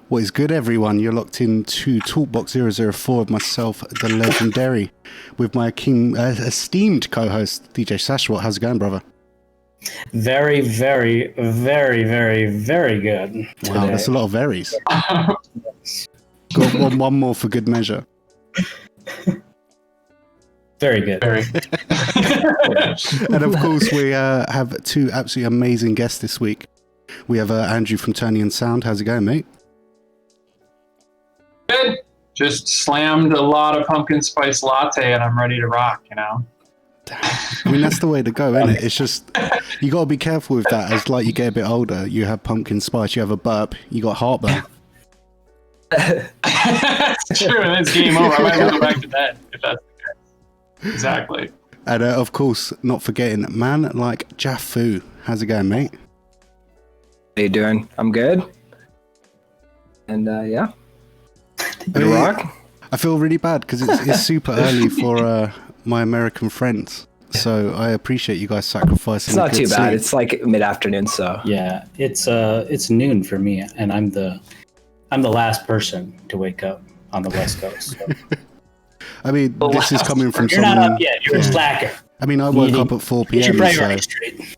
What is good, everyone? You're locked into Talkbox 004 with myself, the Legend4ry, with my esteemed co-host, DJ Sashwat. How's it going, brother? Very, very, very, very, very good today. Wow, that's a lot of veries. Got one more for good measure. Very good. Very. And of course, we have two absolutely amazing guests this week. We have Andrew from Ternion Sound. How's it going, mate? Good. Just slammed a lot of pumpkin spice latte and I'm ready to rock, you know? I mean, that's the way to go, isn't it? It's just, you got to be careful with that. As like you get a bit older, you have pumpkin spice, you have a burp, you got heartburn. That's true, and it's game over. I might go back to bed if that's the case. Exactly. And of course, not forgetting, man like Jafu. How's it going, mate? How you doing? I'm good. And yeah. I feel really bad because it's super early for my American friends. So I appreciate you guys sacrificing. It's not too bad. sleep. It's like mid-afternoon, so Yeah, it's noon for me, and I'm the last person to wake up on the West Coast. So. I mean, this is coming from You're someone. not up yet. You're a slacker. I mean, I woke up at 4 Get your p.m. priorities So straight.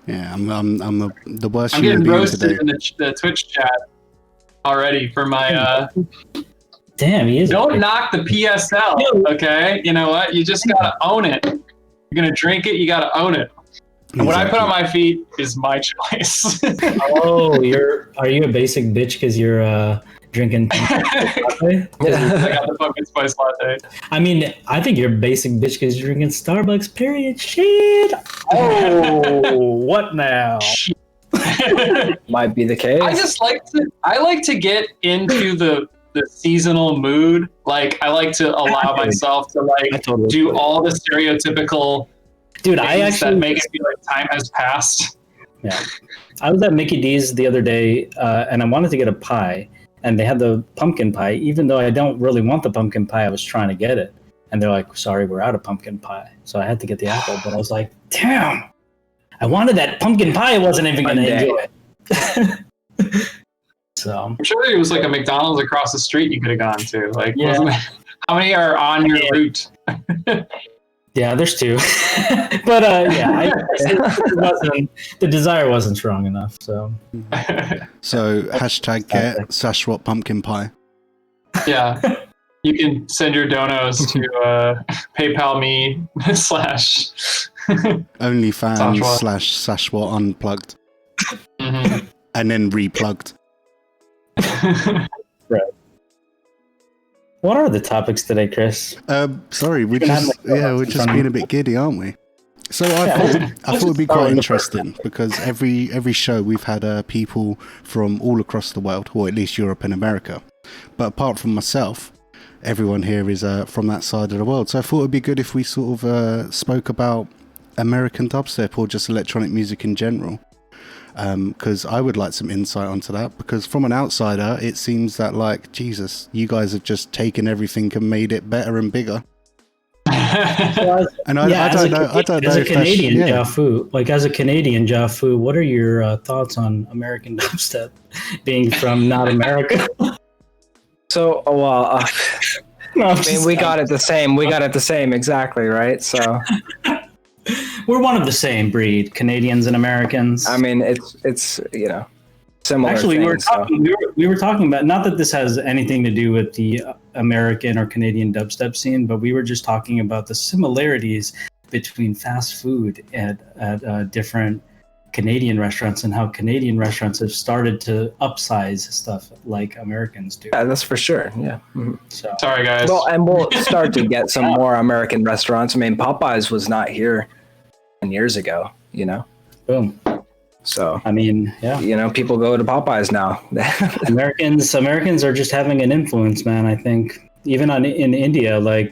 yeah, I'm the worst I'm human getting being roasted today. in the Twitch chat already for my Damn, he is. don't knock the PSL, okay? You know what? You just gotta own it. You're gonna drink it, you gotta own it. And what I put on my feet is my choice. Oh, are you a basic bitch because you're drinking latte? I got the pumpkin spice latte. I mean, I think you're a basic bitch because you're drinking Starbucks, period. Shit. Oh, what now? might be the case. I like to get into the seasonal mood. Like I like to allow myself to do all the stereotypical Dude, things that make it feel like time has passed. Yeah. I was at Mickey D's the other day, and I wanted to get a pie, and they had the pumpkin pie. Even though I don't really want the pumpkin pie, I was trying to get it. And they're like, sorry, we're out of pumpkin pie. So I had to get the apple, but I was like, damn, I wanted that pumpkin pie. I wasn't even going to enjoy it. So I'm sure there was like a McDonald's across the street you could have gone to. Like, Yeah. how many are on your route? yeah, there's two. But the desire wasn't strong enough. So So hashtag get Sashwat pumpkin pie. Yeah. You can send your donos to PayPal me / OnlyFans / Sashwat unplugged. Mhm. And then replugged. right. What are the topics today, Chris? Sorry, we're just being a bit giddy, aren't we? So I thought it'd be quite interesting because every show we've had people from all across the world, or at least Europe and America. But apart from myself, everyone here is from that side of the world. So I thought it'd be good if we sort of spoke about American dubstep or just electronic music in general. Because I would like some insight onto that, because from an outsider it seems that like Jesus, you guys have just taken everything and made it better and bigger. And I don't know as a Canadian Jafu, like as a Canadian Jafu, what are your thoughts on American dubstep being from not America? So I mean, we got it the same. We got it the same, exactly, right? So we're one of the same breed, Canadians and Americans. I mean, it's similar. Actually, things, we were talking about, not that this has anything to do with the American or Canadian dubstep scene, but we were just talking about the similarities between fast food at different Canadian restaurants and how Canadian restaurants have started to upsize stuff like Americans do. Yeah, that's for sure. Yeah. Mm-hmm. So Sorry, guys. Well, and we'll start to get some more American restaurants. I mean, Popeyes was not here 10 years ago, boom. So I mean, yeah. People go to Popeyes now. Americans are just having an influence, man. I think even in India, like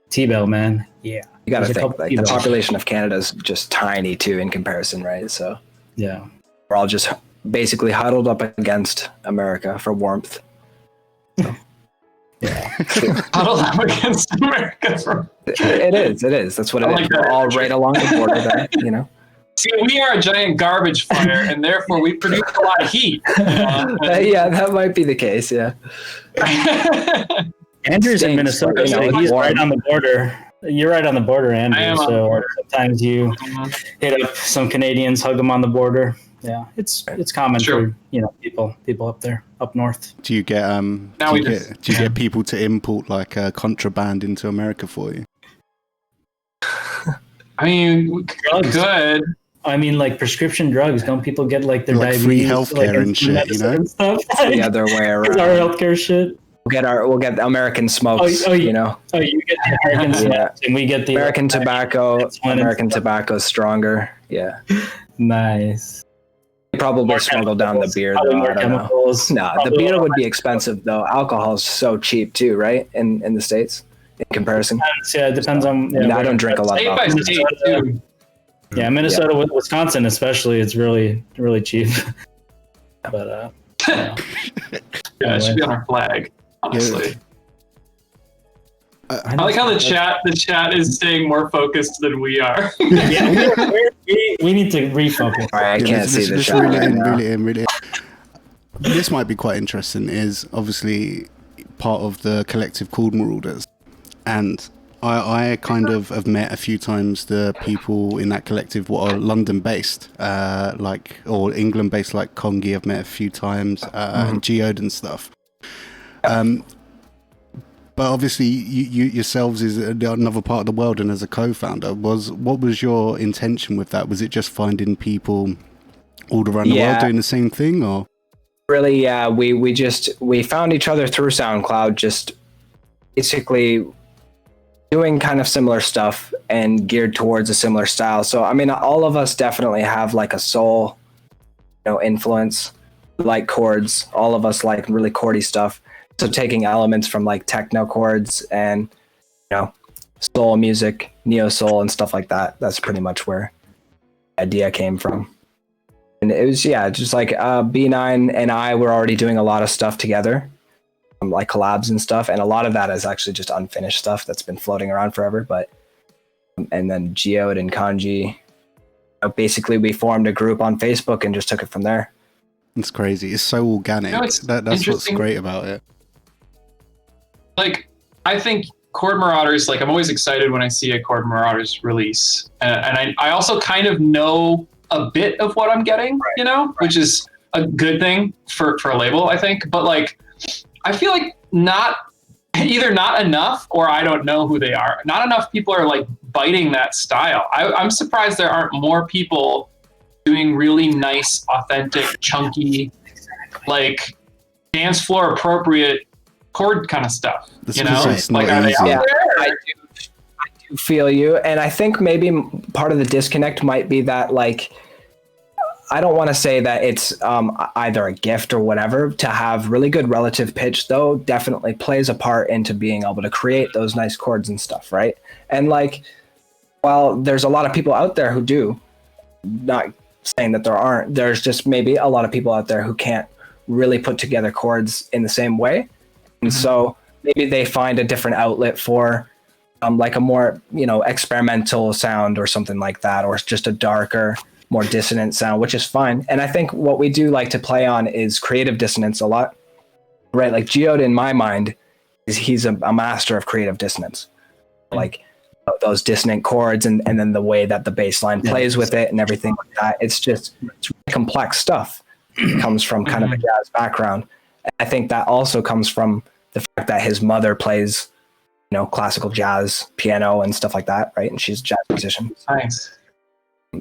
T-Bell, man. Yeah. You got to think, like, the population of Canada is just tiny too in comparison, right? So yeah, we're all just basically huddled up against America for warmth. So. Yeah. Huddled up against America. It is. That's what it is. We're all right along the border there, See, we are a giant garbage fire, and therefore we produce a lot of heat. Yeah, that might be the case. Yeah. Andrew's in Minnesota, so he's right on the border. You're right on the border, Andrew. I am on the border. Sometimes you hit up some Canadians, hug them on the border. Yeah, it's common for people up there, up north. Do you get do you get people to import like contraband into America for you? I mean, good. I mean, like prescription drugs. Don't people get like their like diabetes, free healthcare and shit? You know, and stuff? The other way around. Our healthcare shit. We'll get the American smokes. You know. Oh, you get the American smokes, and we get the American tobacco. American tobacco stronger. Yeah. Nice. Probably smuggle down the beer though. I don't know. No, the beer would be expensive though. Alcohol is so cheap too, right? In the States, in comparison. Yeah, it depends on. I don't drink a lot of alcohol. State too. Yeah, Minnesota, Wisconsin especially, it's really, really cheap. But yeah, it should be on our flag. Honestly. I like how the chat is staying more focused than we are. Yeah, we need to refocus. All right, I can't see the chat. Really. This might be quite interesting. Is obviously part of the collective called Marauders, and I kind of have met a few times the people in that collective what are London based, or England based, like Kongi. I've met a few times, and Geode and stuff. But obviously, you yourselves is another part of the world, and as a co-founder, what was your intention with that? Was it just finding people all around the world doing the same thing, or? Really, yeah. We found each other through SoundCloud, just basically doing kind of similar stuff and geared towards a similar style. So I mean, all of us definitely have like a soul, influence, like chords. All of us like really chordy stuff. So taking elements from like techno chords and soul music, neo soul and stuff like that. That's pretty much where the idea came from. And it was just like B9 and I were already doing a lot of stuff together, like collabs and stuff. And a lot of that is actually just unfinished stuff that's been floating around forever. But and then Geode and Kanji, basically we formed a group on Facebook and just took it from there. It's crazy. It's so organic. That's what's great about it. Like, I think Chord Marauders, like, I'm always excited when I see a Chord Marauders release. And I also kind of know a bit of what I'm getting, which is a good thing for a label, I think. But, like, I feel like either not enough or I don't know who they are. Not enough people are, like, biting that style. I'm surprised there aren't more people doing really nice, authentic, chunky, like, dance floor appropriate chord kind of stuff. Like, are they out there? I do feel you, and I think maybe part of the disconnect might be that, like, I don't want to say that it's either a gift or whatever to have really good relative pitch, though definitely plays a part into being able to create those nice chords and stuff, right? And like, while there's a lot of people out there who do, not saying that there aren't, there's just maybe a lot of people out there who can't really put together chords in the same way. And so maybe they find a different outlet for like a more, experimental sound or something like that, or just a darker, more dissonant sound, which is fine. And I think what we do like to play on is creative dissonance a lot, right? Like Geode, in my mind, he's a master of creative dissonance, like those dissonant chords and then the way that the bass line plays with it and everything like that. It's really complex stuff. It comes from kind of a jazz background. I think that also comes from the fact that his mother plays, classical jazz, piano and stuff like that, right? And she's a jazz musician. Nice.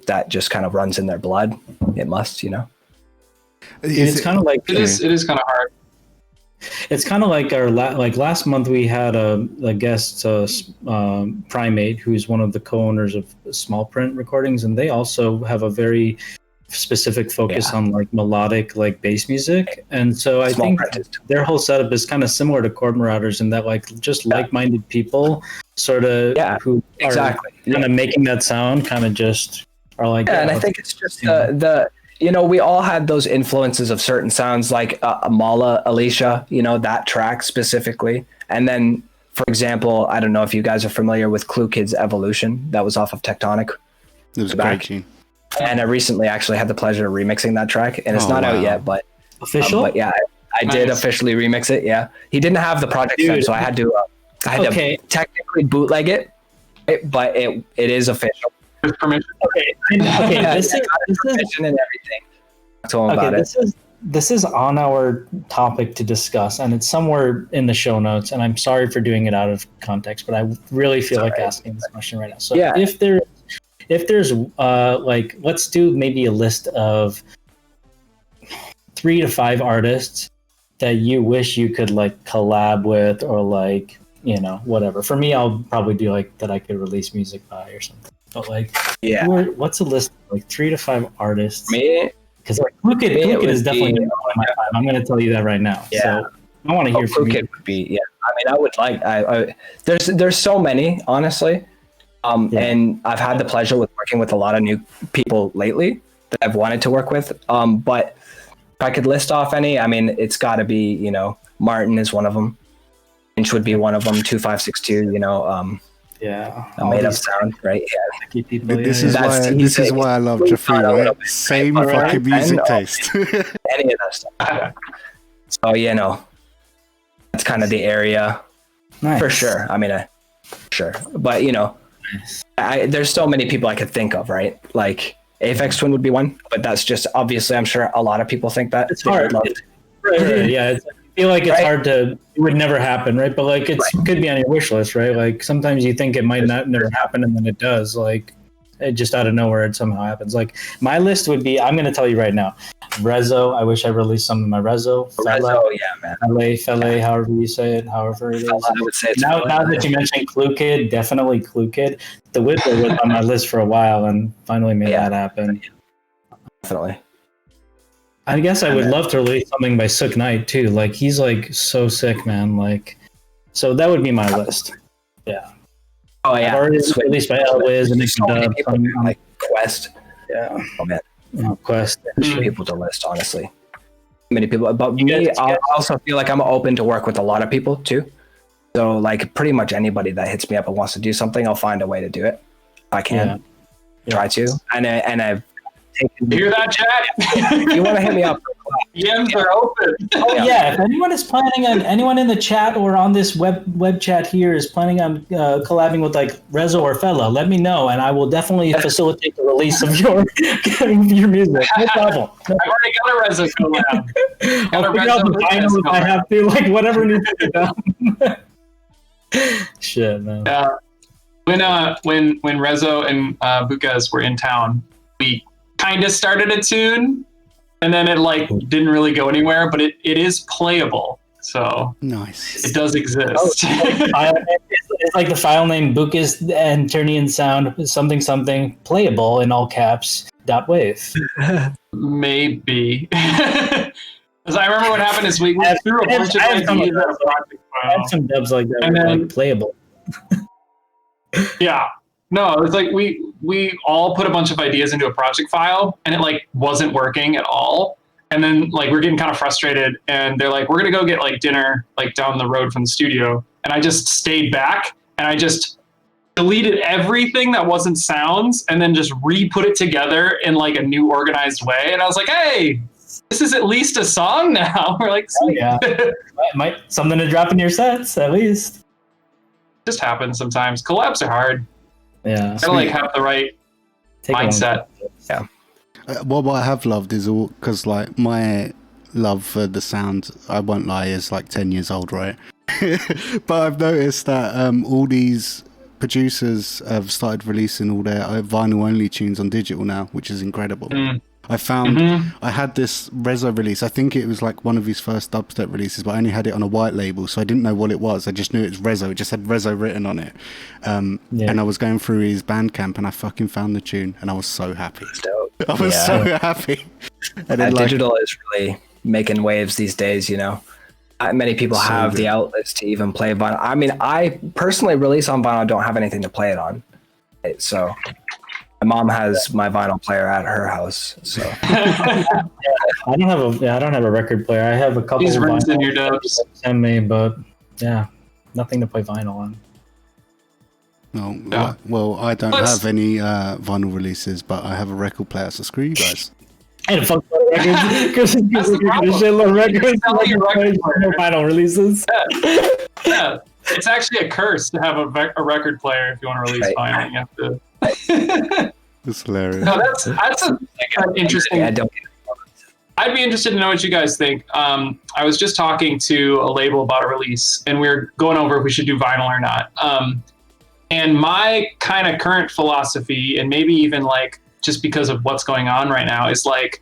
That just kind of runs in their blood. It must, It's kind of like it is kind of hard. It's kind of like our last month we had a guest Primate, who's one of the co-owners of Small Print Recordings, and they also have a very specific focus on like melodic like bass music. And so I think their whole setup is kind of similar to Chord Marauders in that like just like-minded people sort of who are kind of making that sound kind of just are like and I think it's just the we all had those influences of certain sounds like Amala, Alicia, that track specifically. And then, for example, I don't know if you guys are familiar with Clue Kids Evolution. That was off of Tectonic. It was a great tune. And I recently actually had the pleasure of remixing that track, and it's not out yet, but official. But yeah, I did officially remix it. Yeah, he didn't have the project set, so I had to to technically bootleg it, but it is official. With permission. Okay, this is permission and everything. Talk about it. This is on our topic to discuss, and it's somewhere in the show notes. And I'm sorry for doing it out of context, but I really feel like asking this question right now. So if there's like, let's do maybe a list of 3 to 5 artists that you wish you could like collab with, or like, you know, whatever. For me, I'll probably do like that I could release music by or something. But like, what's a list of like 3 to 5 artists? Me. Because like Clukid is definitely on my time. I'm going to tell you that right now. Yeah. So I want to hear from you. Would be, yeah. I mean, I would like. There's so many, honestly, and I've had the pleasure with working with a lot of new people lately that I've wanted to work with. But if I could list off any, I mean, it's got to be, you know, Martin is one of them. Inch would be one of them. 2562. You know. A made up sound, right? Yeah. This is why I love Jafu, right? Same fucking music taste. Any of that stuff. Yeah. So, you know, that's kind of the area for sure. I mean, sure. But, you know, there's so many people I could think of, right? Like Aphex Twin would be one, but that's just obviously, I'm sure a lot of people think that. It's hard. Yeah. I feel like it's hard to, it would never happen, right? But like it could be on your wish list, right? Like sometimes you think it might never happen, and then it does. Like it just out of nowhere, it somehow happens. Like my list would be, I'm going to tell you right now, Rezo. I wish I released some of my Rezo. Fele, however you say it, however it is. I would say it's now that you mentioned Clukid, definitely Clukid. The Whistler was on my list for a while, and finally made that happen. Definitely. I guess I would love to release something by Sook Knight too. Like he's like so sick, man. Like, so that would be my list. Yeah. Oh yeah. I've already released by Elwiz and so many people like Quest. Yeah. Oh man. Quest. People to list, honestly. Many people, but me, I also feel like I'm open to work with a lot of people too. So like pretty much anybody that hits me up and wants to do something, I'll find a way to do it. I can try to, and I've. You hear that, chat? If you want to hit me up, DMs are open. If anyone is planning on, anyone in the chat or on this web chat here is planning on collabing with like Rezo or Fella, let me know, and I will definitely facilitate the release of your music. No problem. I've already got a Rezo collab. I'll figure out the vinyl if I have to, like whatever needs to be done. Shit, man. When Rezo and Bukas were in town, we kind of started a tune, and then it like didn't really go anywhere, but it is playable, so nice. It does exist. It's like the file name Bukas and Ternion Sound something playable in all caps .wave. Maybe. Because I remember what happened is we threw a bunch of ideas at a project file. I had some dubs like that, and then, like playable. Yeah. No, it was like we all put a bunch of ideas into a project file, and it like wasn't working at all. And then like we're getting kind of frustrated, and they're like, we're gonna go get like dinner like down the road from the studio. And I just stayed back, and I just deleted everything that wasn't sounds, and then just re-put it together in like a new organized way. And I was like, hey, this is at least a song now. We're like, sweet. Oh, yeah. Might something to drop in your sets at least. Just happens sometimes. Collabs are hard. Yeah, gotta like have the right mindset. Yeah. What I have loved is all because like my love for the sound, I won't lie, is like 10 years old, right? But I've noticed that all these producers have started releasing all their vinyl only tunes on digital now, which is incredible. I found I had this Rezo release. I think it was like one of his first dubstep releases, but I only had it on a white label, so I didn't know what it was. I just knew it was Rezo. It just had Rezo written on it. And I was going through his Bandcamp, and I fucking found the tune, and I was so happy. I was so happy. And then, digital is really making waves these days, you know. Many people have the outlets to even play vinyl. I mean, I personally release on vinyl, don't have anything to play it on. So my mom has my vinyl player at her house, so I don't have a record player. I have a couple of vinyl in your dubs. Send me, but yeah, nothing to play vinyl on. Oh, Yeah. well, I don't have any vinyl releases, but I have a record player, so screw you guys. And fuck records, because shitload records, Sell your record player. no vinyl releases. Yeah, it's actually a curse to have a record player if you want to release vinyl. You have to. It's hilarious. No, that's an interesting. I don't. I'd be interested to know what you guys think. I was just talking to a label about a release, and we were going over if we should do vinyl or not. And my kind of current philosophy, and maybe even like just because of what's going on right now, is like,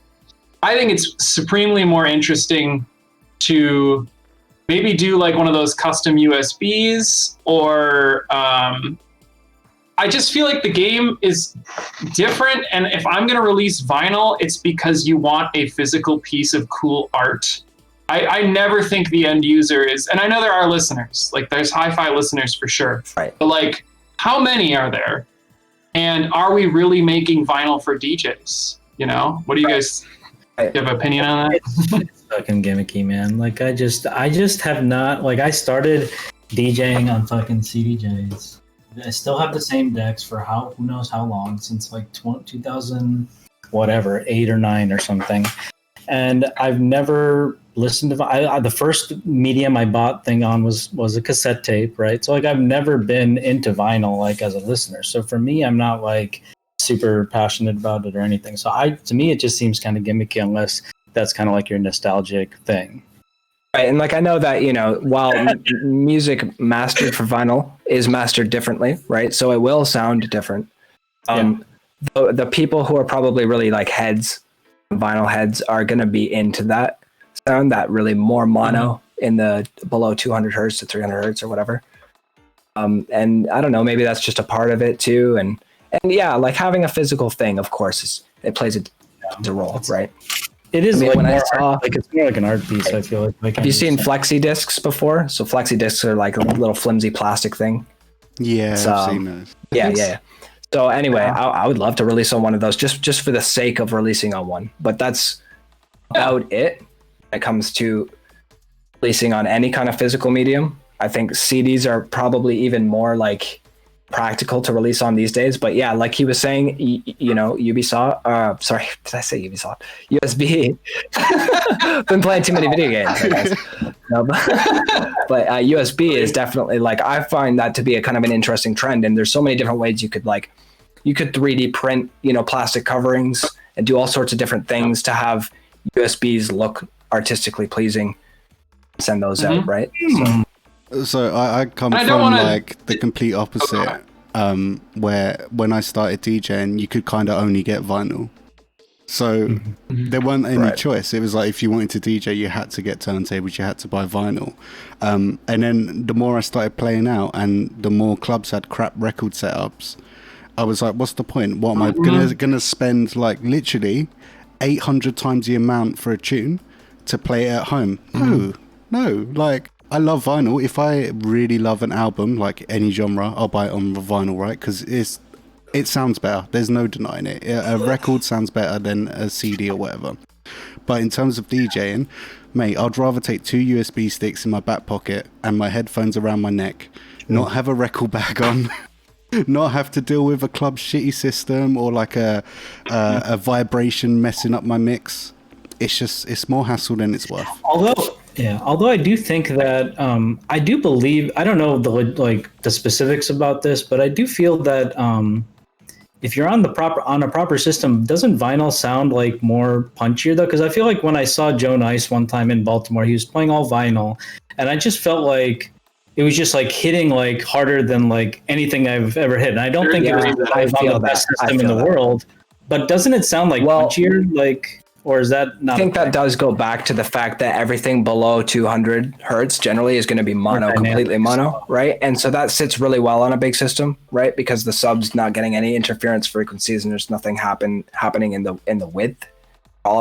I think it's supremely more interesting to maybe do like one of those custom USBs, or I just feel like the game is different. And if I'm going to release vinyl, it's because you want a physical piece of cool art. I never think the end user is, and I know there are listeners, like there's hi-fi listeners for sure. Right. But like, how many are there? And are we really making vinyl for DJs? You know, what do you guys do you have an opinion on that? It's fucking gimmicky, man. Like I just have not, like I started DJing on fucking CDJs. I still have the same decks for who knows how long, since like 2000 whatever, 8 or 9 or something. And I've never listened to the first medium I bought thing on was a cassette tape, right? So like I've never been into vinyl like as a listener. So for me, I'm not like super passionate about it or anything. So to me it just seems kind of gimmicky, unless that's kind of like your nostalgic thing. Right, and like I know that, you know, while music mastered for vinyl is mastered differently, right? So it will sound different. The people who are probably really like vinyl heads are going to be into that sound, that really more mono in the below 200 hertz to 300 hertz or whatever. And I don't know, maybe that's just a part of it too. And yeah, like having a physical thing, of course, it plays a role, right? It is. I mean, like when I more saw, like it's more like an art piece. I feel like have you seen flexi discs before? So flexi discs are like a little flimsy plastic thing. Yeah, I've seen those. Yeah. So anyway, I would love to release on one of those just for the sake of releasing on one. But that's about it when it comes to releasing on any kind of physical medium. I think CDs are probably even more like practical to release on these days. But yeah, like he was saying, you know, Ubisoft, sorry, did I say Ubisoft? USB. Been playing too many video games, I guess. No, but USB is definitely like, I find that to be a kind of an interesting trend. And there's so many different ways you could 3D print, you know, plastic coverings and do all sorts of different things to have USBs look artistically pleasing, send those out, right? So I come from like the complete opposite, where when I started DJing, you could kind of only get vinyl. So there wasn't any choice. It was like if you wanted to DJ, you had to get turntables, you had to buy vinyl. And then the more I started playing out and the more clubs had crap record setups, I was like, what's the point? What am I gonna spend like literally 800 times the amount for a tune to play it at home? No, like I love vinyl. If I really love an album, like any genre, I'll buy it on vinyl, right? Because it sounds better. There's no denying it. A record sounds better than a CD or whatever. But in terms of DJing, mate, I'd rather take 2 USB sticks in my back pocket and my headphones around my neck, not have a record bag on, not have to deal with a club shitty system or like a vibration messing up my mix. It's more hassle than it's worth. Although I do think that I do believe, I don't know the specifics about this, but I do feel that if you're on a proper system, doesn't vinyl sound like more punchier though? Because I feel like when I saw Joe Nice one time in Baltimore, he was playing all vinyl, and I just felt like it was just like hitting like harder than like anything I've ever hit. And I don't think it was the best system in the world, but doesn't it sound like punchier? Like, or is that not? I think that does go back to the fact that everything below 200 hertz generally is going to be mono, completely mono, right? And so that sits really well on a big system, right? Because the sub's not getting any interference frequencies, and there's nothing happening in the width.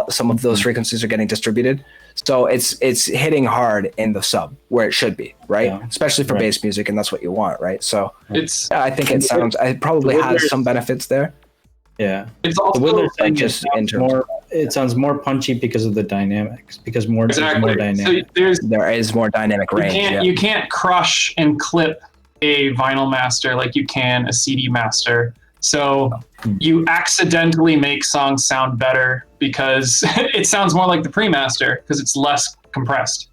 Some of those frequencies are getting distributed, so it's hitting hard in the sub where it should be, right? Yeah. Especially for bass music, and that's what you want, right? So I think it probably has some benefits there. Yeah, it's also it sounds more punchy because of the dynamics. Because more dynamic. So there is more dynamic range. You can't crush and clip a vinyl master like you can a CD master. So you accidentally make songs sound better because it sounds more like the pre-master because it's less compressed.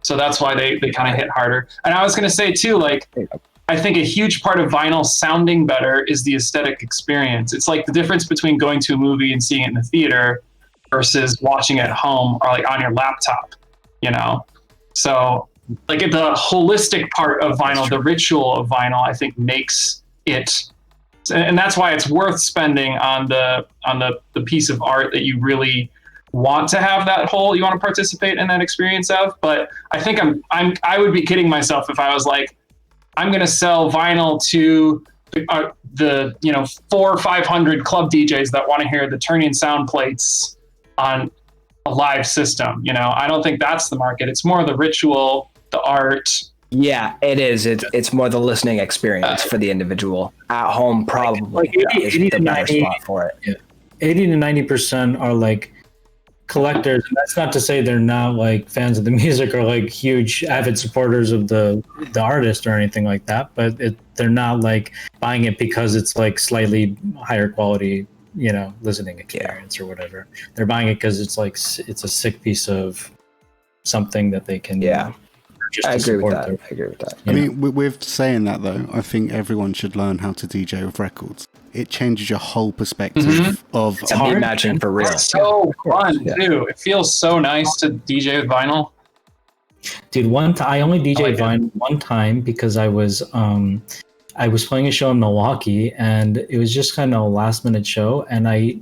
So that's why they kind of hit harder. And I was going to say too, like, I think a huge part of vinyl sounding better is the aesthetic experience. It's like the difference between going to a movie and seeing it in the theater versus watching it at home or like on your laptop, you know? So like the holistic part of vinyl, the ritual of vinyl, I think makes it, and that's why it's worth spending on the piece of art that you really want to have that whole, you want to participate in that experience of. But I think I would be kidding myself if I was like, I'm going to sell vinyl to the 400 or 500 club DJs that want to hear the Ternion Sound plates on a live system. You know, I don't think that's the market. It's more the ritual, the art. Yeah, it is. It's more the listening experience for the individual at home. Probably is the better spot for it. Yeah. 80 to 90% are like collectors. And that's not to say they're not like fans of the music or like huge avid supporters of the artist or anything like that. But they're not like buying it because it's like slightly higher quality, you know, listening experience or whatever. They're buying it because it's like it's a sick piece of something that they can. Yeah. I agree with that. I mean, with saying that though, I think everyone should learn how to DJ with records. It changes your whole perspective of it's hard matching for real. It's so fun too. It feels so nice to DJ with vinyl. Dude, I only DJed vinyl one time because I was playing a show in Milwaukee and it was just kind of a last minute show, and I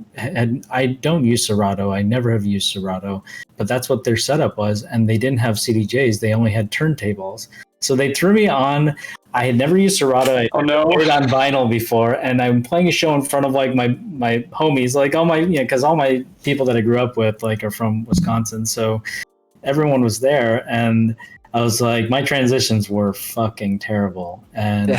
don't use Serato. I never have used Serato, but that's what their setup was, and they didn't have CDJs. They only had turntables. So they threw me on. I had never used Serato. I played on vinyl before, and I'm playing a show in front of like my homies, like because all my people that I grew up with like are from Wisconsin, so everyone was there, and I was like, my transitions were fucking terrible, and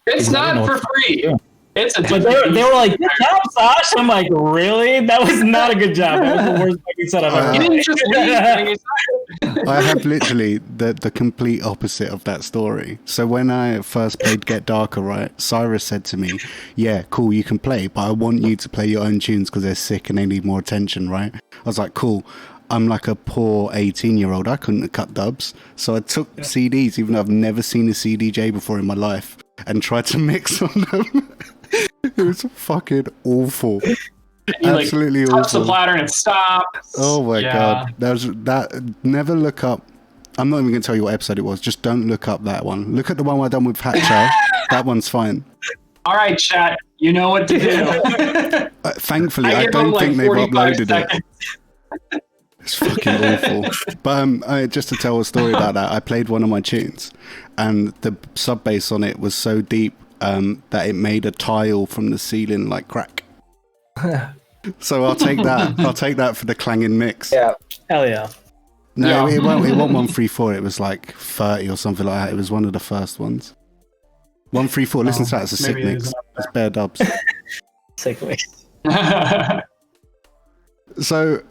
it's not for free. It's a. But they were like, "Good job, Sash." I'm like, "Really? That was not a good job. That was the worst fucking set I've ever." You didn't just leave. I have literally the complete opposite of that story. So when I first played Get Darker, right, Cyrus said to me, "Yeah, cool, you can play, but I want you to play your own tunes because they're sick and they need more attention, right?" I was like, "Cool." I'm like a poor 18-year-old. I couldn't have cut dubs. So I took CDs, even though I've never seen a CDJ before in my life, and tried to mix on them. It was fucking awful. Absolutely awful. Touch the platter and it stops. Oh my God. Never look up. I'm not even going to tell you what episode it was. Just don't look up that one. Look at the one I done with Hatcher. That one's fine. All right, chat. You know what to do. Thankfully, I don't think they've uploaded it. It's fucking awful. But just to tell a story about that, I played one of my tunes, and the sub bass on it was so deep that it made a tile from the ceiling like crack. So I'll take that. I'll take that for the clanging mix. Yeah. Hell yeah. No, it wasn't 134. It was like 30 or something like that. It was one of the first ones. 134. Listen to that. It's a sick mix. It's bare dubs. Sick mix. So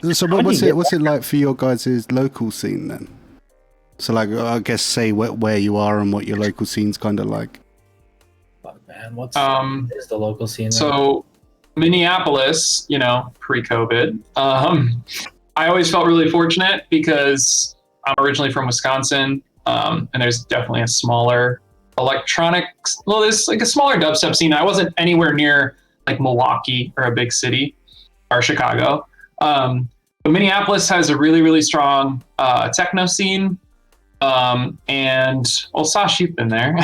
what's it like for your guys' local scene then? So like, I guess say where you are and what your local scene's kind of like. Fuck man, what's is the local scene? So Minneapolis, pre-COVID. I always felt really fortunate because I'm originally from Wisconsin, and there's definitely a smaller electronics. Well, there's like a smaller dubstep scene. I wasn't anywhere near like Milwaukee or a big city. Or Chicago. But Minneapolis has a really, really strong techno scene. And, well, Sash, you've been there.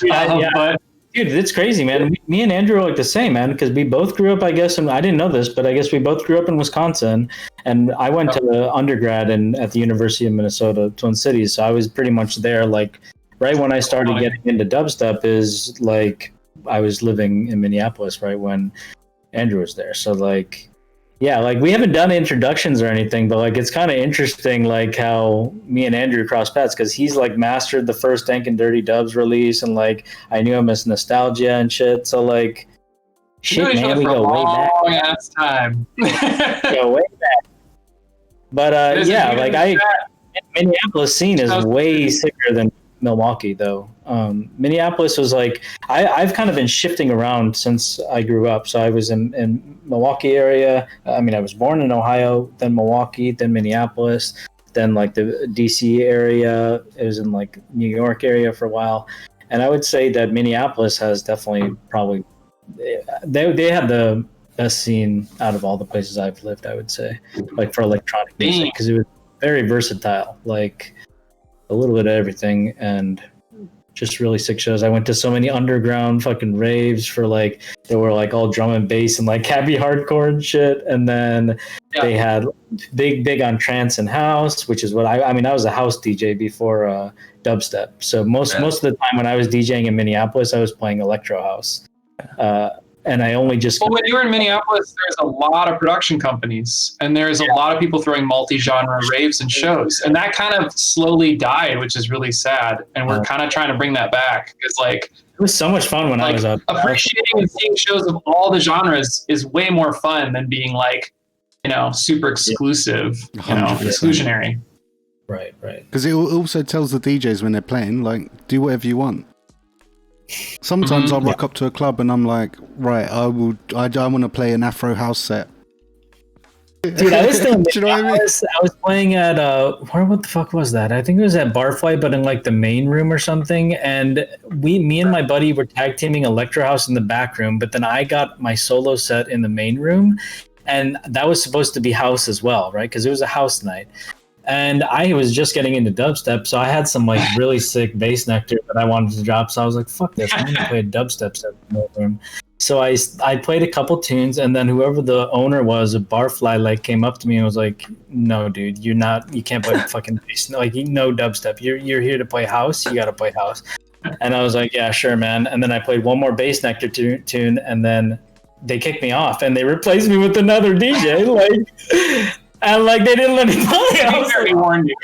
Yeah. But, dude, it's crazy, man. Me and Andrew are like the same, man, because we both grew up, I guess, and I didn't know this, but I guess we both grew up in Wisconsin. And I went to undergrad at the University of Minnesota, Twin Cities. So I was pretty much there, like, right when I started getting into dubstep is, like, I was living in Minneapolis, right, when Andrew was there. So like, yeah, like we haven't done introductions or anything, but like it's kind of interesting like how me and Andrew cross paths because he's like mastered the first Dank and Dirty Dubs release, and like I knew him as Nostalgia and shit. So like, shit, man, we go way back. Long ass time. Go way back. But yeah, like Minneapolis scene is way sicker than Milwaukee though. Minneapolis was like I've kind of been shifting around since I grew up. So I was in Milwaukee area. I mean, I was born in Ohio, then Milwaukee, then Minneapolis, then like the DC area. It was in like New York area for a while, and I would say that Minneapolis has definitely probably they have the best scene out of all the places I've lived. I would say, like for electronic music, because it was very versatile, like a little bit of everything, and just really sick shows. I went to so many underground fucking raves for like they were like all drum and bass and like happy hardcore and shit. And then they had big on trance and house, which is what I mean. I was a house DJ before dubstep, so most of the time when I was DJing in Minneapolis, I was playing electro house. And I only just... Well, when you were in Minneapolis, there's a lot of production companies, and there's a lot of people throwing multi-genre raves and shows, and that kind of slowly died, which is really sad. And we're kind of trying to bring that back. It's like it was so much fun when I was up. Appreciating and seeing shows of all the genres is way more fun than being like, super exclusive, exclusionary. Right. Because it also tells the DJs when they're playing, like, do whatever you want. Sometimes I'll rock up to a club and I'm like, right, I want to play an Afro house set. Dude, I was doing, do you know what I mean? I was playing at what the fuck was that? I think it was at Barfly, but in like the main room or something. And me and my buddy were tag teaming Electro House in the back room, but then I got my solo set in the main room, and that was supposed to be house as well, right? Because it was a house night. And I was just getting into dubstep, so I had some like really sick bass nectar that I wanted to drop. So I was like, "Fuck this! I'm gonna play a dubstep set in the room." So I played a couple tunes, and then whoever the owner was, a Barfly, like came up to me and was like, "No, dude, you can't play fucking bass. Like, no dubstep. You're here to play house. You gotta play house." And I was like, "Yeah, sure, man." And then I played one more bass nectar tune, and then they kicked me off, and they replaced me with another DJ, like. And like they didn't let me play. I was already warned you.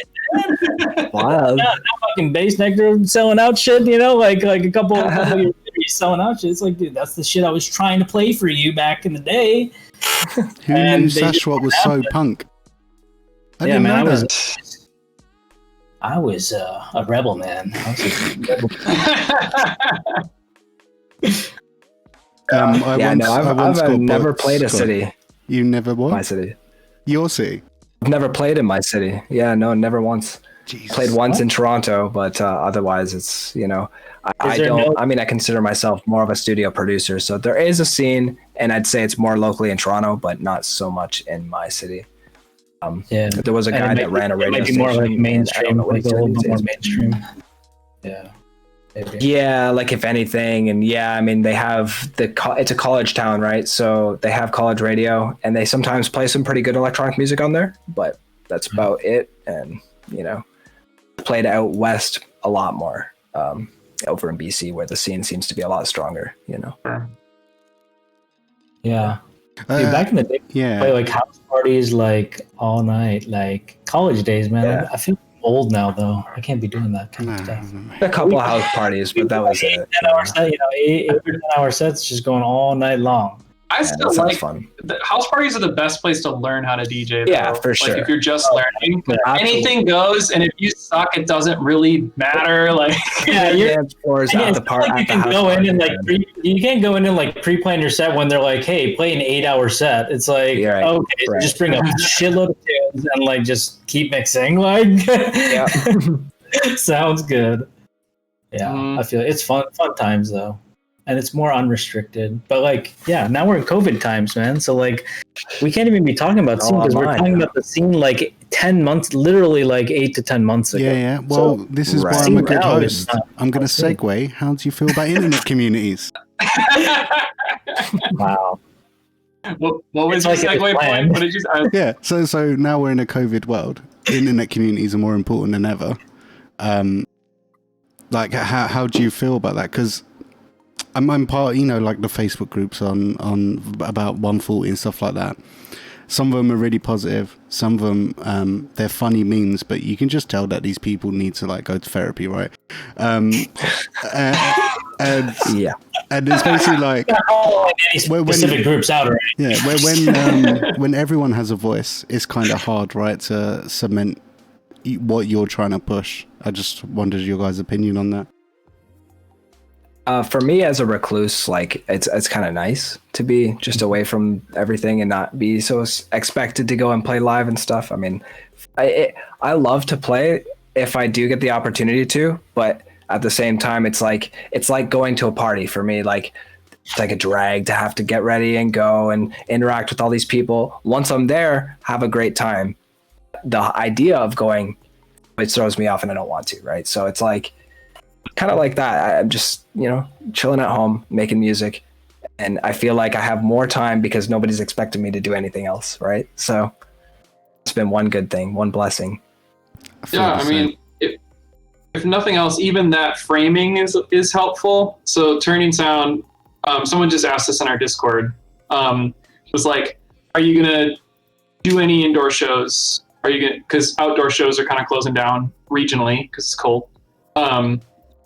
Wow. Yeah, no fucking bass nectar selling out shit, like a couple of years selling out shit. It's like, dude, that's the shit I was trying to play for you back in the day. Who knew Sashwat was so punk? I didn't know that. I was a rebel, man. I was a rebel. I've never played a city. You never what? My city. Your city? I've never played in my city. Yeah, no, never once. Jesus. Played once in Toronto, but otherwise it's, I consider myself more of a studio producer. So there is a scene, and I'd say it's more locally in Toronto, but not so much in my city. There was a guy that ran a radio station. More like mainstream, like a little bit more mainstream. Yeah. Maybe. Yeah, like if anything, and I mean they have it's a college town, right? So they have college radio, and they sometimes play some pretty good electronic music on there, but that's about it. And played out west a lot more, over in BC where the scene seems to be a lot stronger. Yeah. Dude, back in the day, play like house parties like all night, like college days, man. Yeah. I feel old now though. I can't be doing that kind of stuff. A couple of house parties, but that was it. 10-hour set, 8 or 10-hour sets just going all night long. I still like fun. The house parties are the best place to learn how to DJ. Though. Yeah, for sure. Like if you're just learning, anything goes, and if you suck, it doesn't really matter. Like dance floors at the park. Like you can't go in and like pre-plan your set when they're like, "Hey, play an 8-hour set." It's like, okay, just bring a shitload of tunes and like just keep mixing. Like, sounds good. Yeah, I feel it's fun times though. And it's more unrestricted. But like, now we're in COVID times, man. So like, we can't even be talking about scene because we're talking about the scene like 10 months, literally like 8 to 10 months ago. Yeah. Well, this is why I'm a good host. I'm going to segue. How do you feel about internet communities? Wow. What was your segue point? What did you say? Yeah. So now we're in a COVID world. Internet communities are more important than ever. Like, how do you feel about that? Because I'm part, like the Facebook groups on about 140 and stuff like that. Some of them are really positive. Some of them, they're funny memes, but you can just tell that these people need to like go to therapy, right? And it's basically like specific groups out already. Yeah, when everyone has a voice, it's kind of hard, right, to cement what you're trying to push. I just wondered your guys' opinion on that. For me as a recluse, like it's kind of nice to be just away from everything and not be so expected to go and play live and stuff. I mean, I love to play if I do get the opportunity to, but at the same time, it's like going to a party for me. Like it's like a drag to have to get ready and go and interact with all these people. Once I'm there, have a great time. The idea of going, it throws me off and I don't want to, right? So it's like kind of like that. I'm just, chilling at home, making music. And I feel like I have more time because nobody's expecting me to do anything else, right? So it's been one good thing, one blessing. Yeah, I mean, if nothing else, even that framing is helpful. So Ternion Sound, someone just asked us in our Discord, was like, are you going to do any indoor shows? Are you going to, because outdoor shows are kind of closing down regionally because it's cold.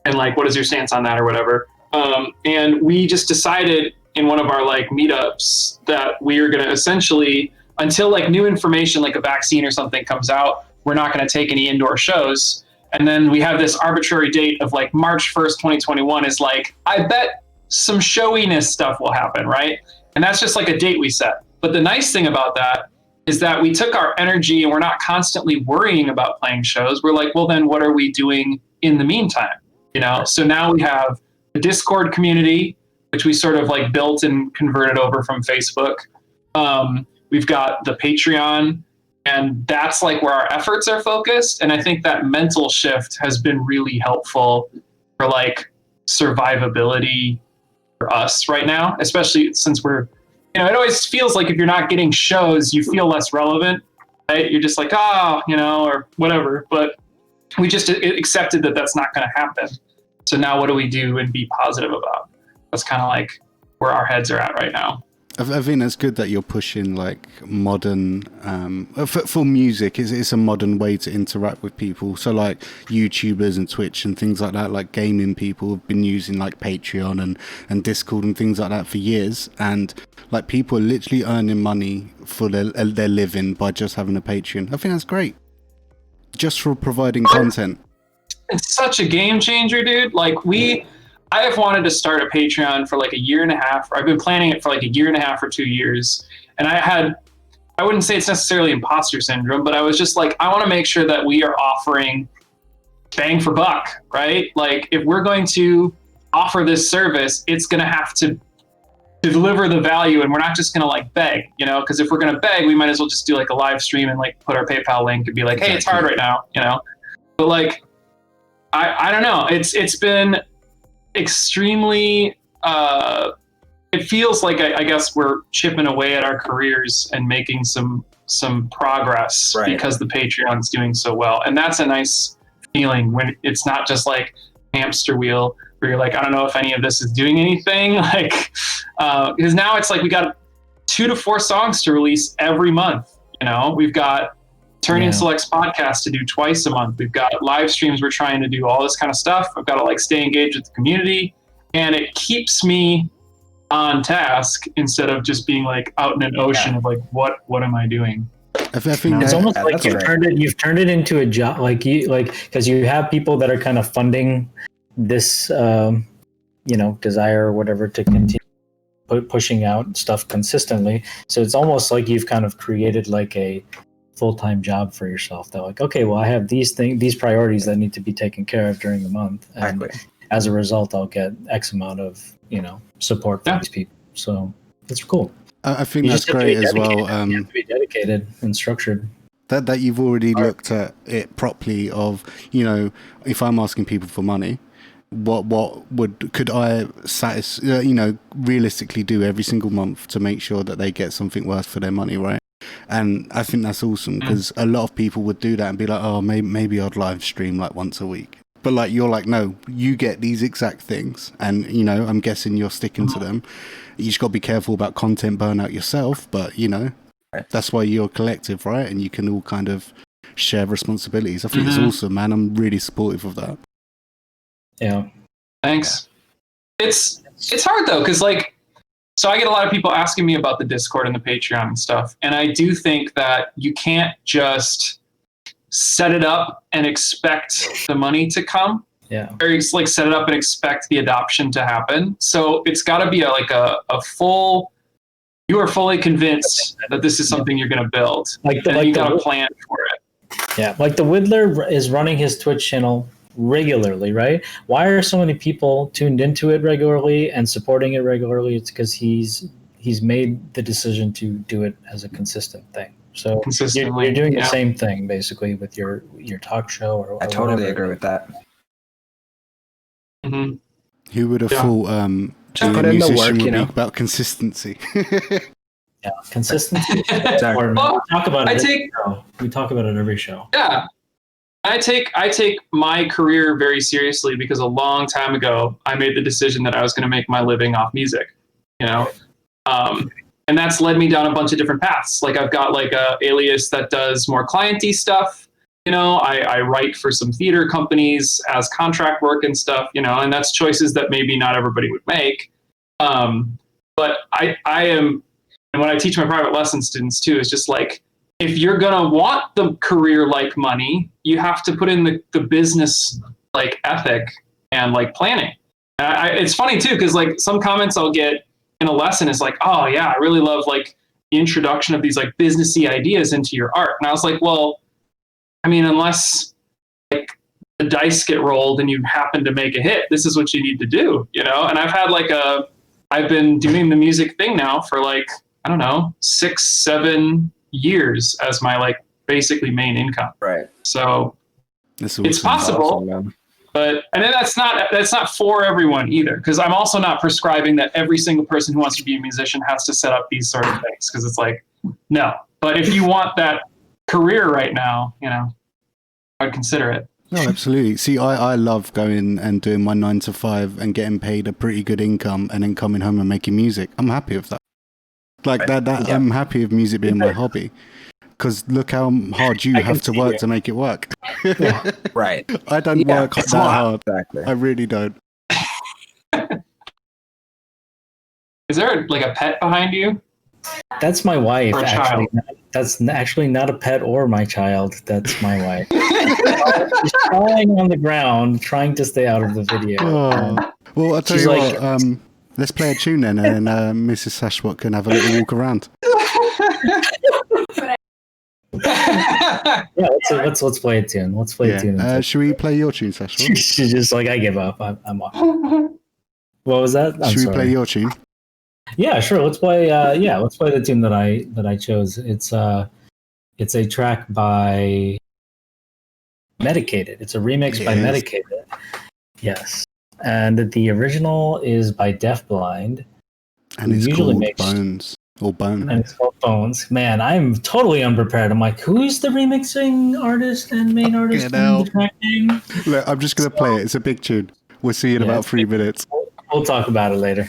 And like, what is your stance on that or whatever? And we just decided in one of our like meetups that we are going to essentially, until like new information, like a vaccine or something comes out, we're not going to take any indoor shows. And then we have this arbitrary date of like March 1st, 2021 is like, I bet some showiness stuff will happen, right? And that's just like a date we set. But the nice thing about that is that we took our energy and we're not constantly worrying about playing shows. We're like, well, then what are we doing in the meantime? So now we have the Discord community, which we sort of like built and converted over from Facebook. We've got the Patreon, and that's like where our efforts are focused. And I think that mental shift has been really helpful for like survivability for us right now, especially since we're, it always feels like if you're not getting shows, you feel less relevant, right? You're just like, or whatever. But we just accepted that that's not going to happen. So now what do we do and be positive about? That's kind of like where our heads are at right now. I think it's good that you're pushing like modern, for music, it's a modern way to interact with people. So like YouTubers and Twitch and things like that, like gaming people have been using like Patreon and Discord and things like that for years. And like people are literally earning money for their living by just having a Patreon. I think that's great. Just for providing content. It's such a game changer, dude. Like I have wanted to start a Patreon for like a year and a half. I've been planning it for like a year and a half or 2 years. And I wouldn't say it's necessarily imposter syndrome, but I was just like, I want to make sure that we are offering bang for buck, right? Like if we're going to offer this service, it's going to have to deliver the value, and we're not just going to like beg, because if we're going to beg, we might as well just do like a live stream and like put our PayPal link and be like, hey, it's hard right now, But like, I don't know. It's been extremely, it feels like I guess we're chipping away at our careers and making some progress, right, because the Patreon's doing so well. And that's a nice feeling when it's not just like hamster wheel where you're like, I don't know if any of this is doing anything, like, because now it's like we got 2 to 4 songs to release every month. We've got Ternion Selects podcast to do twice a month. We've got live streams. We're trying to do all this kind of stuff. I've got to like stay engaged with the community, and it keeps me on task instead of just being like out in an ocean of like, what am I doing? I think it's almost like you've turned it into a job, because you have people that are kind of funding this, desire or whatever to continue pushing out stuff consistently. So it's almost like you've kind of created like a full-time job for yourself. They're like, okay, well, I have these priorities that need to be taken care of during the month, and as a result, I'll get X amount of support from these people. So it's cool. I think that's great as well. You have to be dedicated and structured. That you've already looked at it properly. Of if I'm asking people for money, what could I realistically do every single month to make sure that they get something worth for their money, right? And I think that's awesome, because a lot of people would do that and be like, oh, maybe I'd live stream like once a week. But like you're like, no, you get these exact things, and I'm guessing you're sticking to them. You just got to be careful about content burnout yourself, but that's why you're a collective, right? And you can all kind of share responsibilities. I think it's awesome, man. I'm really supportive of that. Yeah. Thanks. It's hard though, because like, so I get a lot of people asking me about the Discord and the Patreon and stuff. And I do think that you can't just set it up and expect the money to come. Yeah. Or it's like set it up and expect the adoption to happen. So it's got to be a full. You are fully convinced that this is something you're going to build, and you got a plan for it. Yeah, like the Whittler is running his Twitch channel regularly, right? Why are so many people tuned into it regularly and supporting it regularly? It's because he's made the decision to do it as a consistent thing. So you're doing the same thing basically with your talk show or I totally whatever. agree with that. Mm-hmm. Who would have thought Just being put a in the musician work, would be about consistency? Yeah, consistency. Sorry. Well, we talk about it. We talk about it every show. Yeah, I take my career very seriously because a long time ago I made the decision that I was going to make my living off music. And that's led me down a bunch of different paths. Like I've got like a alias that does more clienty stuff. I write for some theater companies as contract work and stuff, and that's choices that maybe not everybody would make. But I am, and when I teach my private lesson students too, is just like, if you're going to want the career like money, you have to put in the business like ethic and like planning. And it's funny too, because like some comments I'll get in a lesson is like, oh yeah, I really love like the introduction of these like businessy ideas into your art. And I was like, well, I mean, unless like the dice get rolled and you happen to make a hit, this is what you need to do, And I've been doing the music thing now for like, I don't know, 6-7 years as my like basically main income. Right. So it's possible, awesome, but and then that's not for everyone either, because I'm also not prescribing that every single person who wants to be a musician has to set up these sort of things, because it's like, no. But if you want that career right now, I'd consider it. No, absolutely. See, I love going and doing my 9 to 5 and getting paid a pretty good income and then coming home and making music. I'm happy with that. Like that yeah. I'm happy with music being my hobby. Because look how hard you have to work to make it work. Right. I don't work that hard. Exactly. I really don't. Is there like a pet behind you? That's my wife. Or a actually, child? That's actually not a pet or my child. That's my wife. She's crawling on the ground, trying to stay out of the video. Oh. Well, I'll tell you what. Let's play a tune then, and Mrs. Sashwat can have a little walk around. Yeah, let's play a tune. Let's play a tune. Should we play your tune, Sashwat? She's just like, I give up. I'm off. What was that? Should we play your tune? Yeah, sure. Let's play. Let's play the tune that I chose. It's a track by MediCated. It's a remix by MediCated. Yes, and the original is by Deafblind. And it's called Bones. Or Bone. And it's called Bones. Man, I'm totally unprepared. I'm like, who's the remixing artist and main artist and the track name? Look, I'm just going to play it. It's a big tune. We'll see you in about 3 minutes. We'll talk about it later.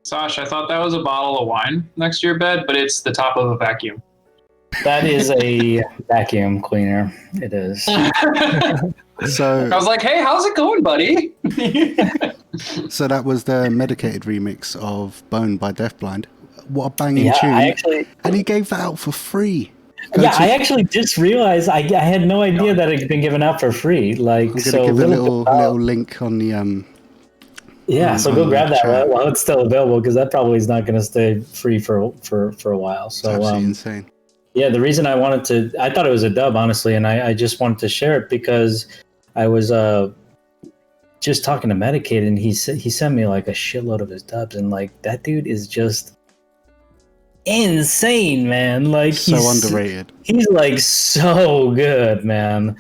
Sash, I thought that was a bottle of wine next to your bed, but it's the top of a vacuum. That is a vacuum cleaner. It is. So I was like, hey, how's it going, buddy? so that was the MediCated remix of Bone by Deafblind. What a banging Yeah, tune. And he gave that out for free. I actually just realized I had no idea that it had been given out for free. Like, I'm going to give a little link on the... so go grab that while it's still available, because that probably is not going to stay free for a while. So, it's absolutely insane. Yeah, the reason I thought it was a dub, honestly, and I just wanted to share it because I was just talking to MediCated, and he sent me like a shitload of his dubs, and like that dude is just insane, man. Like, he's so underrated. He's like so good, man.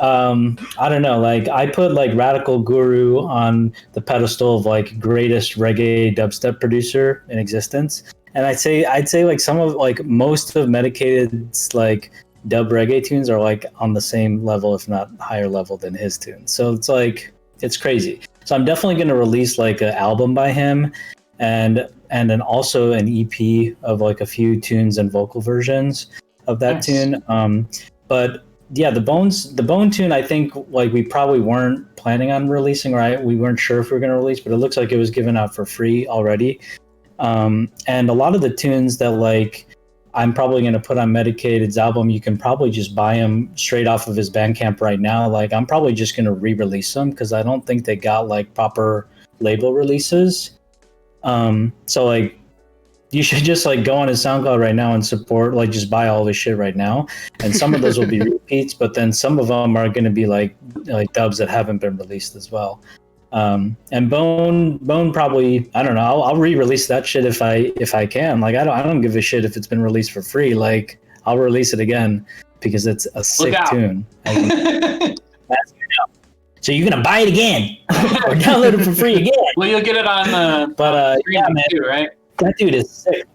I don't know, like I put like Radical Guru on the pedestal of like greatest reggae dubstep producer in existence, and I'd say like some of like most of MediCated's like dub reggae tunes are like on the same level, if not higher level than his tunes. So it's like, it's crazy. So I'm definitely going to release like an album by him, and then also an EP of like a few tunes and vocal versions of that tune. But yeah, the Bone tune, I think like we probably weren't planning on releasing, right? We weren't sure if we were going to release, but it looks like it was given out for free already. And a lot of the tunes that like I'm probably going to put on MediCated's album, you can probably just buy them straight off of his Bandcamp right now. Like I'm probably just going to re-release them because I don't think they got like proper label releases. So like you should just like go on his SoundCloud right now and support, like just buy all this shit right now. And some of those will be repeats, but then some of them are going to be like dubs that haven't been released as well. And Bone probably, I don't know, I'll re-release that shit if I can. Like I don't give a shit if it's been released for free. Like I'll release it again because it's a sick tune. So you're gonna buy it again or download it for free again? Well, you'll get it on yeah, man, too, right? That dude is sick.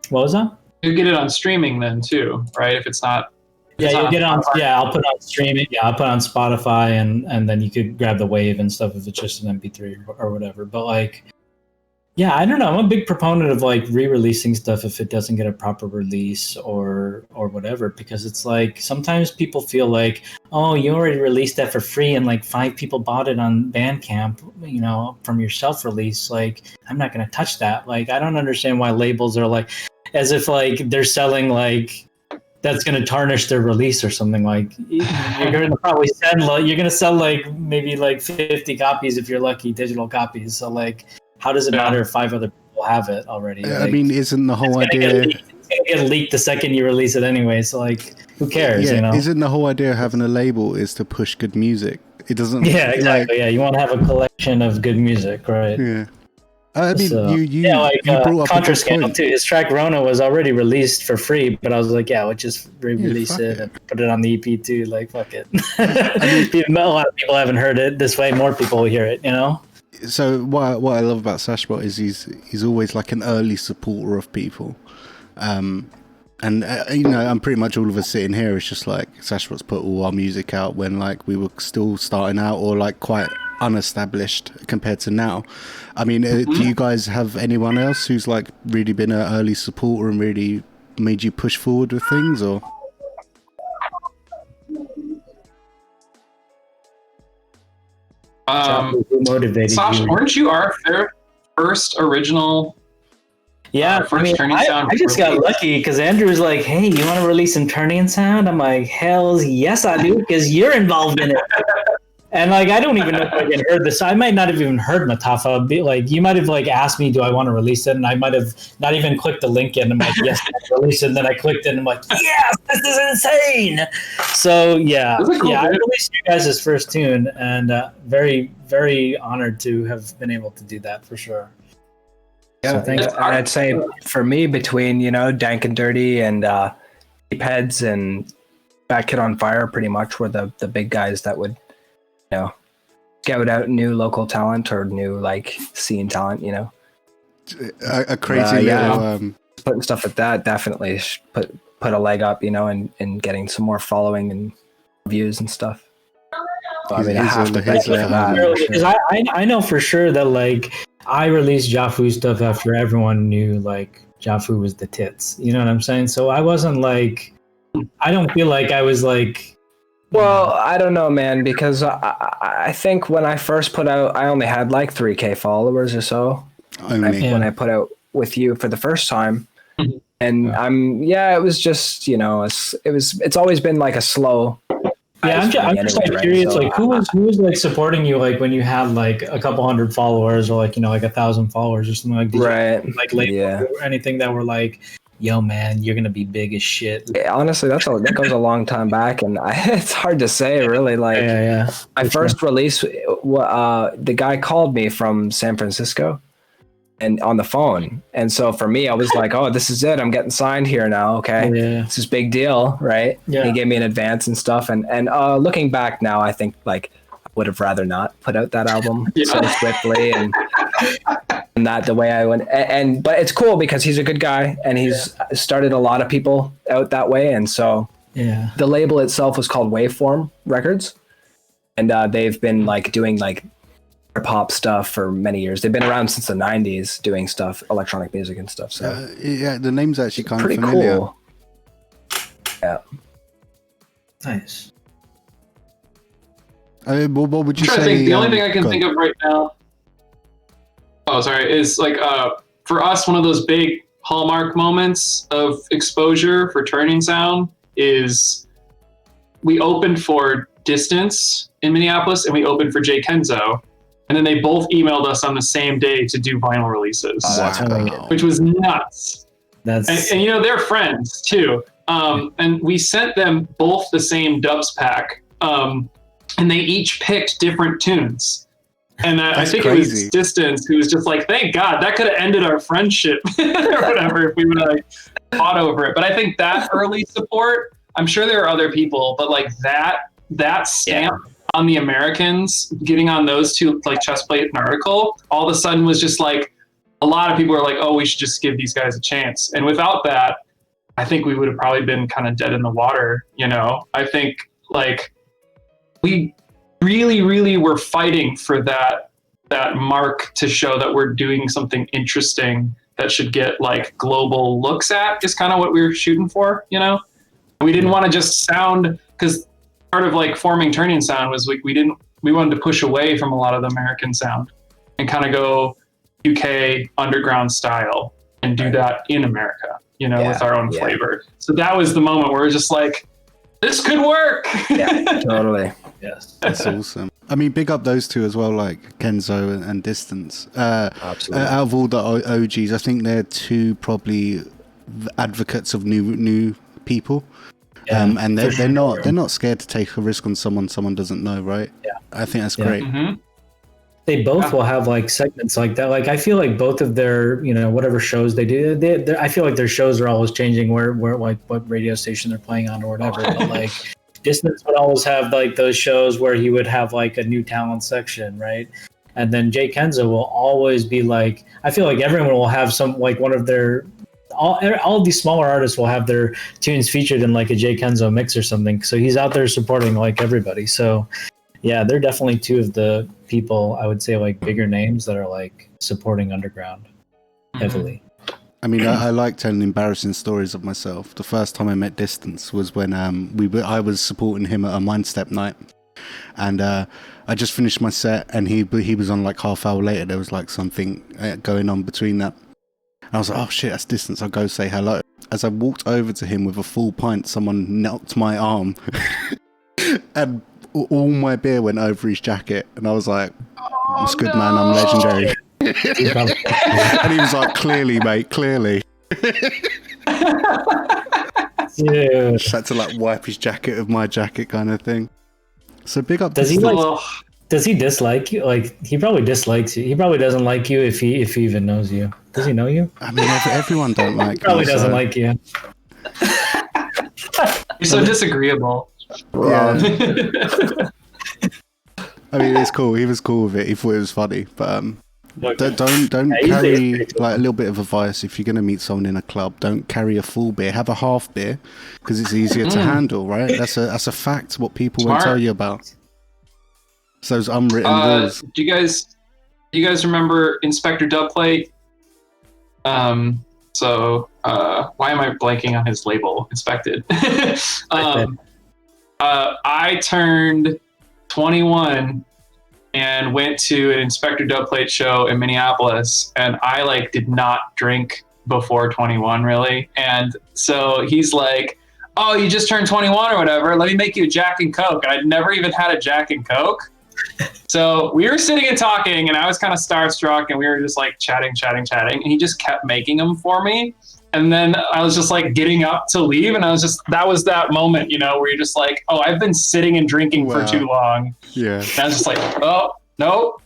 What was that? You get it on streaming then too, right? If it's not. Yeah, you get on. Yeah, I'll put on streaming. Yeah, I'll put on Spotify, and then you could grab the wave and stuff if it's just an MP3 or whatever. But like, yeah, I don't know. I'm a big proponent of like re-releasing stuff if it doesn't get a proper release or whatever, because it's like sometimes people feel like, oh, you already released that for free and like 5 people bought it on Bandcamp, you know, from your self-release. Like, I'm not gonna touch that. Like, I don't understand why labels are like, as if like they're selling like that's gonna tarnish their release or something. Like, you're gonna probably you're gonna sell like maybe like 50 copies if you're lucky, digital copies. So like, how does it matter if 5 other people have it already? Like, I mean, isn't the whole idea... It's going to get leaked the second you release it anyway, so, like, who cares, you know? Isn't the whole idea of having a label is to push good music? It doesn't... Yeah, exactly, yeah. You want to have a collection of good music, right? Yeah. I mean, so, you brought up Contra a good Scandal point. too. His track Rona was already released for free, but I was like, yeah, we'll just re-release it and put it on the EP too. Like, fuck it. I mean, a lot of people haven't heard it. This way, more people will hear it, you know? So what I love about Sashwat is he's always like an early supporter of people, and you know, I'm pretty much all of us sitting here. It's just like Sashwat's put all our music out when like we were still starting out or like quite unestablished compared to now. I mean, do you guys have anyone else who's like really been an early supporter and really made you push forward with things, or? Motivated Sasha, you? weren't you our first original? Yeah, first Ternion Sound I just got lucky because Andrew was like, "Hey, you want to release some Ternion Sound?" I'm like, "Hell yes, I do," because you're involved in it. And like, I don't even know if I even heard this. I might not have even heard Matafa. Like, you might have like asked me, "Do I want to release it?" And I might have not even clicked the link in. I'm like, "Yes, I'll release it." And then I clicked it, and I'm like, "Yes, this is insane!" So yeah, cool, I released you guys' first tune, and very, very honored to have been able to do that for sure. Yeah, so thanks. And I'd say for me, between Dank and Dirty and Deep Heads and Bad Kid on Fire, pretty much were the big guys that would scout out new local talent or new like scene talent. A crazy little putting stuff like that definitely put a leg up, and getting some more following and views and stuff. So, I mean, I have to thank you for that. Because I know for sure that like I released Jafu stuff after everyone knew like Jafu was the tits. You know what I'm saying? So I wasn't like, I don't feel like I was like. Well, I don't know, man, because I think when I first put out, I only had like 3K followers or so. Only. When I put out with you for the first time. And it was just, it's always been like a slow. Yeah, I'm just like curious, like who was like supporting you, like when you had like a couple hundred followers or like, like 1,000 followers or something like that. Right. Like label or anything that were like, yo man, you're gonna be big as shit. Yeah, honestly, that goes a long time back, and it's hard to say really. Like my first release, the guy called me from San Francisco, and on the phone, and so for me, I was like, oh, this is it. I'm getting signed here now. Okay, this is a big deal, right? Yeah. He gave me an advance and stuff, and looking back now, I think like I would have rather not put out that album so swiftly and not the way I went. But it's cool because he's a good guy and he's started a lot of people out that way. And so the label itself was called Waveform Records. And they've been like doing like pop stuff for many years. They've been around since the 90s doing stuff, electronic music and stuff. So the name's actually kind of familiar. Pretty cool. Yeah. Nice. What would you say? The only thing I can think of right now. Oh, sorry. Is like for us, one of those big hallmark moments of exposure for Ternion Sound is we opened for Distance in Minneapolis and we opened for Jay Kenzo, and then they both emailed us on the same day to do vinyl releases, which was nuts. And they're friends too. And we sent them both the same dubs pack. And they each picked different tunes. And I think crazy. It was Distance who was just like, thank God, that could have ended our friendship or whatever if we would have like fought over it. But I think that early support, I'm sure there are other people, but like that stamp on the Americans, getting on those two, like Chestplate and Article, all of a sudden was just like, a lot of people were like, oh, we should just give these guys a chance. And without that, I think we would have probably been kind of dead in the water, I think like, we really, really were fighting for that mark to show that we're doing something interesting that should get like global looks at is kind of what we were shooting for, We didn't want to just sound, because part of like forming Ternion Sound was like we wanted to push away from a lot of the American sound and kind of go UK underground style and do that in America, with our own flavor. So that was the moment where we're just like, this could work. Yeah, totally. Yes. That's awesome. I mean, big up those two as well, like Kenzo and Distance. Absolutely. Out of all the OGs, I think they're two probably advocates of new people. Yeah, and they're not scared to take a risk on someone doesn't know, right? Yeah. I think that's great. Mm-hmm. They both will have like segments like that. Like I feel like both of their, whatever shows they do, I feel like their shows are always changing where like what radio station they're playing on or whatever. But like Distance would always have like those shows where he would have like a new talent section, right? And then Jay Kenzo will always be like, I feel like everyone will have some like one of their all of these smaller artists will have their tunes featured in like a Jay Kenzo mix or something. So he's out there supporting like everybody. So yeah, they're definitely two of the people I would say like bigger names that are like supporting underground heavily. I mean, I like telling embarrassing stories of myself. The first time I met Distance was when I was supporting him at a Mindstep night, and I just finished my set, and he was on like half hour later. There was like something going on between that. I was like, oh shit, that's Distance. I'll go say hello. As I walked over to him with a full pint, someone knocked my arm, and all my beer went over his jacket, and I was like, "It's good, man. I'm legendary." And he was like, "Clearly, mate, clearly." Yeah. Just had to like wipe his jacket of my jacket, kind of thing. So big up. Does he dislike you? Like he probably dislikes you. He probably doesn't like you if he even knows you. Does he know you? I mean, everyone don't like. He probably doesn't like you. You're so disagreeable. Yeah. I mean, it's cool. He was cool with it. He thought it was funny, but don't carry like a little bit of advice. If you're gonna meet someone in a club, don't carry a full beer. Have a half beer because it's easier to handle. Right? That's a fact. What people won't tell you about. It's those unwritten rules. Do you guys you guys remember Inspector Dubplate? So why am I blanking on his label? Inspected. I turned 21 and went to an Inspector Dubplate show in Minneapolis, and I like did not drink before 21 really. And so he's like, oh, you just turned 21 or whatever, let me make you a Jack and Coke. And I'd never even had a Jack and Coke. So we were sitting and talking, and I was kind of starstruck, and we were just like chatting, and he just kept making them for me. And then I was just like getting up to leave, and that was that moment, you know, where you're just like, oh, I've been sitting and drinking for too long. Yeah. And I was just like, oh, nope.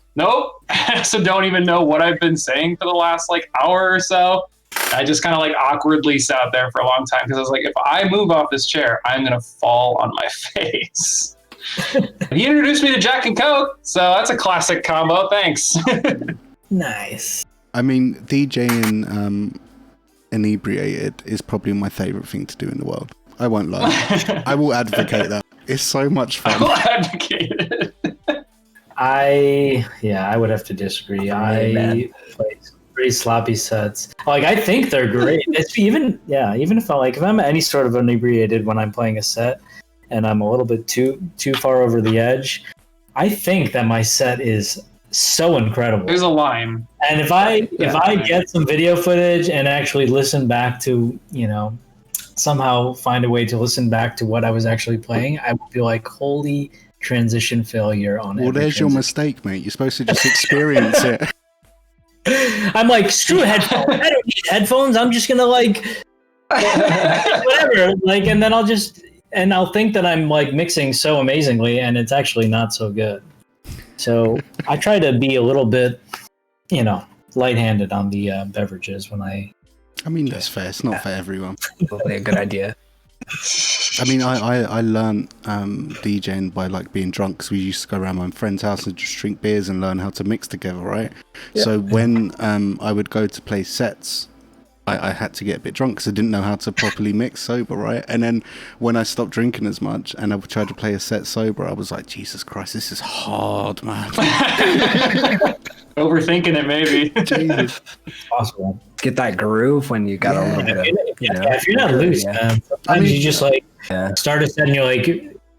So don't even know what I've been saying for the last like hour or so. I just kind of like awkwardly sat there for a long time because I was like, if I move off this chair, I'm going to fall on my face. He introduced me to Jack and Coke, so that's a classic combo. Thanks. Nice. I mean, DJing inebriated is probably my favorite thing to do in the world. I won't lie. I will advocate that. It's so much fun. I will advocate it. I would have to disagree. I play pretty sloppy sets. Like, I think they're great. It's even if I'm any sort of inebriated when I'm playing a set and I'm a little bit too far over the edge, I think that my set is so incredible. There's a line. And if I get some video footage and actually listen back to, you know, somehow find a way to listen back to what I was actually playing, I would be like, holy transition failure on it. Well, there's your mistake, mate. You're supposed to just experience it. I'm like, screw headphones. I don't need headphones. I'm just gonna like whatever. Like, and then I'll think that I'm like mixing so amazingly, and it's actually not so good. So I try to be a little bit, you know, light-handed on the beverages when I mean, that's fair. It's not for everyone. Probably a good idea. I mean, I learned DJing by like being drunk, because we used to go around my friend's house and just drink beers and learn how to mix together, right? Yeah. So when I would go to play sets, I had to get a bit drunk because I didn't know how to properly mix sober, right? And then when I stopped drinking as much and I tried to play a set sober, I was like, Jesus Christ, this is hard, man. Overthinking it, maybe. Jesus. Possible. Get that groove when you got a little bit of, if you're not loose, man. Sometimes you just like start a set and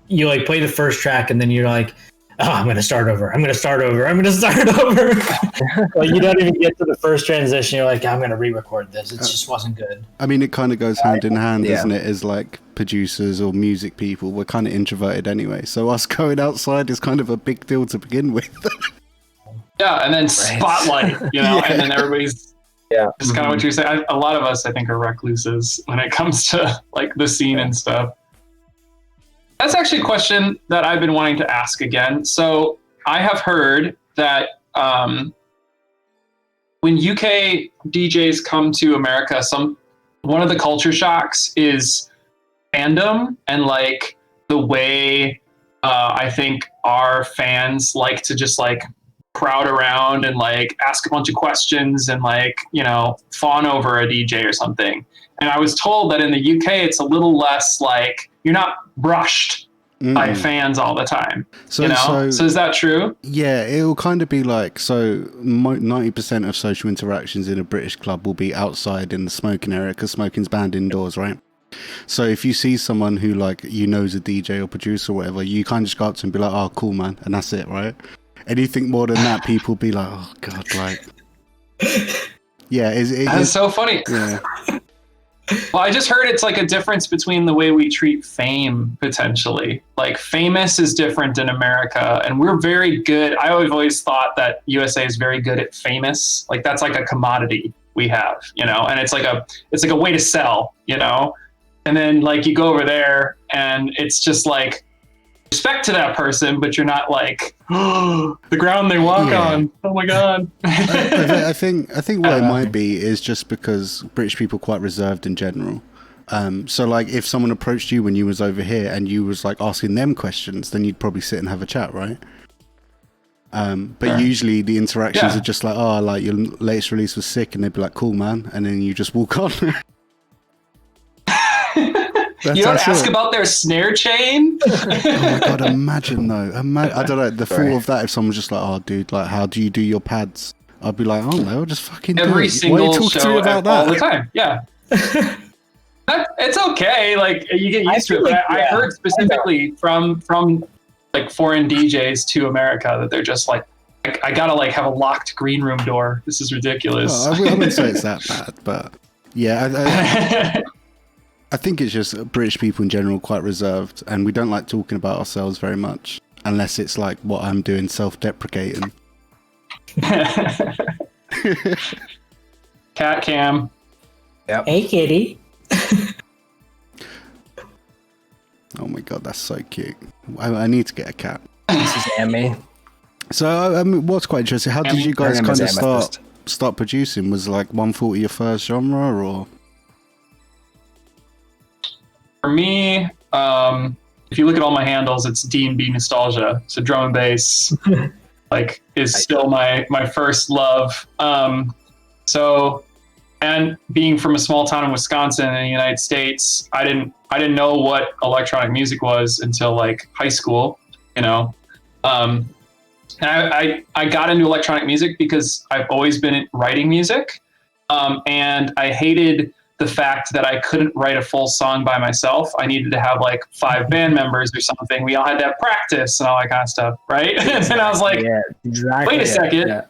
you play the first track and then you're like, oh, I'm going to start over. Like, you don't even get to the first transition. You're like, I'm going to re-record this. It just wasn't good. I mean, it kind of goes hand in hand, isn't it? As like producers or music people, we're kind of introverted anyway. So us going outside is kind of a big deal to begin with. Yeah, and then spotlight, you know, and then everybody's just kind of what you're saying. A lot of us, I think, are recluses when it comes to like the scene and stuff. That's actually a question that I've been wanting to ask again. So I have heard that when UK DJs come to America, one of the culture shocks is fandom and like the way I think our fans like to just like crowd around and like ask a bunch of questions and like, you know, fawn over a DJ or something. And I was told that in the UK, it's a little less like, you're not brushed by fans all the time. So, you know? So is that true? Yeah, it'll kind of be like, so 90% of social interactions in a British club will be outside in the smoking area, because smoking's banned indoors, right? So if you see someone who like, you know, is a DJ or producer or whatever, you kind of just go up to them and be like, oh, cool, man. And that's it, right? Anything more than that, people be like, oh, God, like... Yeah, that's so funny. Yeah. Well, I just heard it's like a difference between the way we treat fame, potentially. Like, famous is different in America, and we're very good. I always thought that USA is very good at famous. Like, that's like a commodity we have, you know, and it's like a way to sell, you know. And then like you go over there, and it's just like respect to that person, but you're not like, oh, the ground they walk on. Oh my God. I think what it might be is just because British people are quite reserved in general. So like if someone approached you when you was over here and you was like asking them questions, then you'd probably sit and have a chat, right? But usually the interactions are just like, oh, like your latest release was sick, and they'd be like, cool, man, and then you just walk on. You don't ask about their snare chain? Oh my god, imagine though. I don't know, the thought of that, if someone's just like, oh dude, like how do you do your pads? I'd be like, oh no, I'll just fucking every do it. single Why are you talking to me show about all that? the time. Yeah. It's okay. Like you get used to it. But I heard specifically from like foreign DJs to America that they're just like, I gotta like have a locked green room door. This is ridiculous. Oh, I wouldn't say it's that bad, but yeah, I think it's just British people in general quite reserved, and we don't like talking about ourselves very much, unless it's like what I'm doing, self-deprecating. Cat cam. Yep. Hey, kitty. Oh my god, that's so cute. I need to get a cat. This is Amy. So, I mean, what's quite interesting, how did you guys Her name kind is of Amethyst. start producing? Was like 140 your first genre, or? For me, if you look at all my handles, it's D&B nostalgia. So drum and bass, like, is still my first love. So, and being from a small town in Wisconsin in the United States, I didn't know what electronic music was until like high school, you know. And I got into electronic music because I've always been writing music, and I hated the fact that I couldn't write a full song by myself. I needed to have like 5 band members or something. We all had to have practice and all that kind of stuff, right? And I was like, wait a second. Yeah.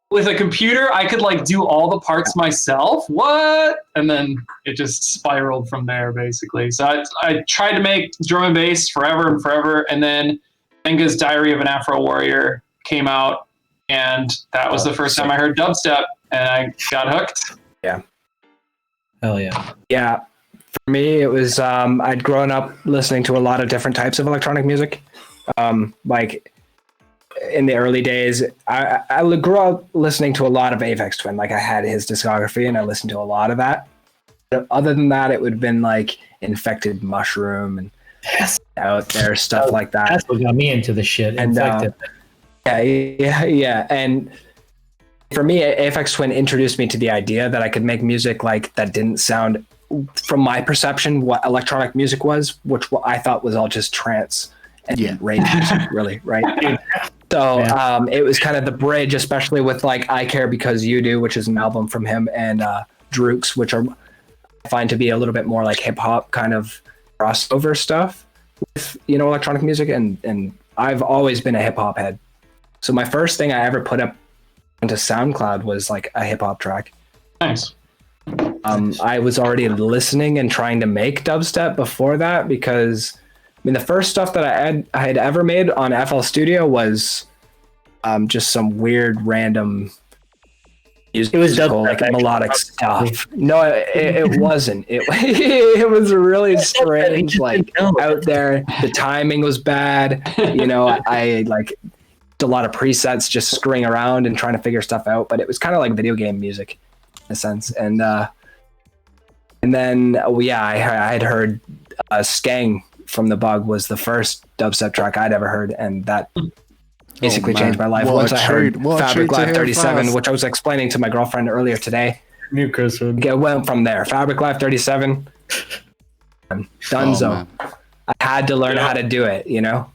With a computer, I could like do all the parts myself. What? And then it just spiraled from there, basically. So I tried to make drum and bass forever. And then Benga's Diary of an Afro Warrior came out, and that was the first time I heard dubstep, and I got hooked. Yeah. Hell yeah. Yeah. For me, it was, I'd grown up listening to a lot of different types of electronic music. Like in the early days, I grew up listening to a lot of Aphex Twin. Like I had his discography and I listened to a lot of that. But other than that, it would have been like Infected Mushroom and Out There, stuff like that. That's what got me into the shit. And Infected. Yeah. And for me, Aphex Twin introduced me to the idea that I could make music like that didn't sound, from my perception, what electronic music was, which I thought was all just trance and rave music, really, right? So it was kind of the bridge, especially with like I Care Because You Do, which is an album from him, and Drooks, which I find to be a little bit more like hip hop kind of crossover stuff with, you know, electronic music. And I've always been a hip hop head. So my first thing I ever put up onto SoundCloud was like a hip hop track. Nice. I was already listening and trying to make dubstep before that, because I mean the first stuff that I had ever made on FL Studio was just some weird random music. It was like melodic stuff. No, it wasn't. It was really strange, like out there. The timing was bad. You know, I like a lot of presets just screwing around and trying to figure stuff out, but it was kind of like video game music in a sense. And then I had heard Skang from The Bug was the first dubstep track I'd ever heard, and that basically changed my life. Once I heard Fabric Live 37, which I was explaining to my girlfriend earlier today. New Chris. It went from there. Fabric Live 37, Dunzo. I had to learn how to do it, you know?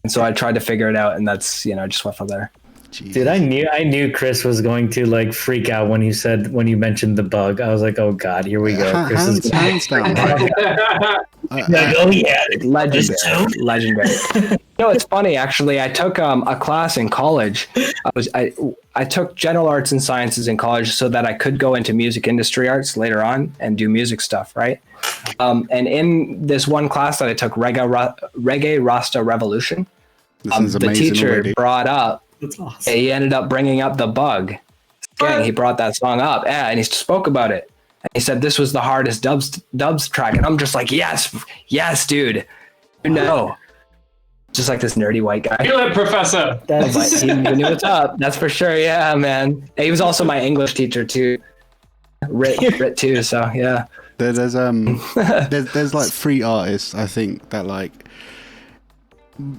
And so I tried to figure it out, and that's, you know, just went from there. Jesus. Dude, I knew Chris was going to like freak out when you mentioned The Bug. I was like, oh god, here we go. Chris is hands down. oh yeah, legendary. No, it's funny actually. I took a class in college. I took general arts and sciences in college so that I could go into music industry arts later on and do music stuff, right? And in this one class that I took, Reggae Rasta Revolution, the teacher brought up. That's awesome. He ended up bringing up The Bug. He brought that song up, and he spoke about it. And he said this was the hardest dubs track, and I'm just like, yes, dude. You know, just like this nerdy white guy. Feel it, Professor. He knew what's up. That's for sure. Yeah, man. And he was also my English teacher too. Writ too. So yeah. There's like 3 artists I think that like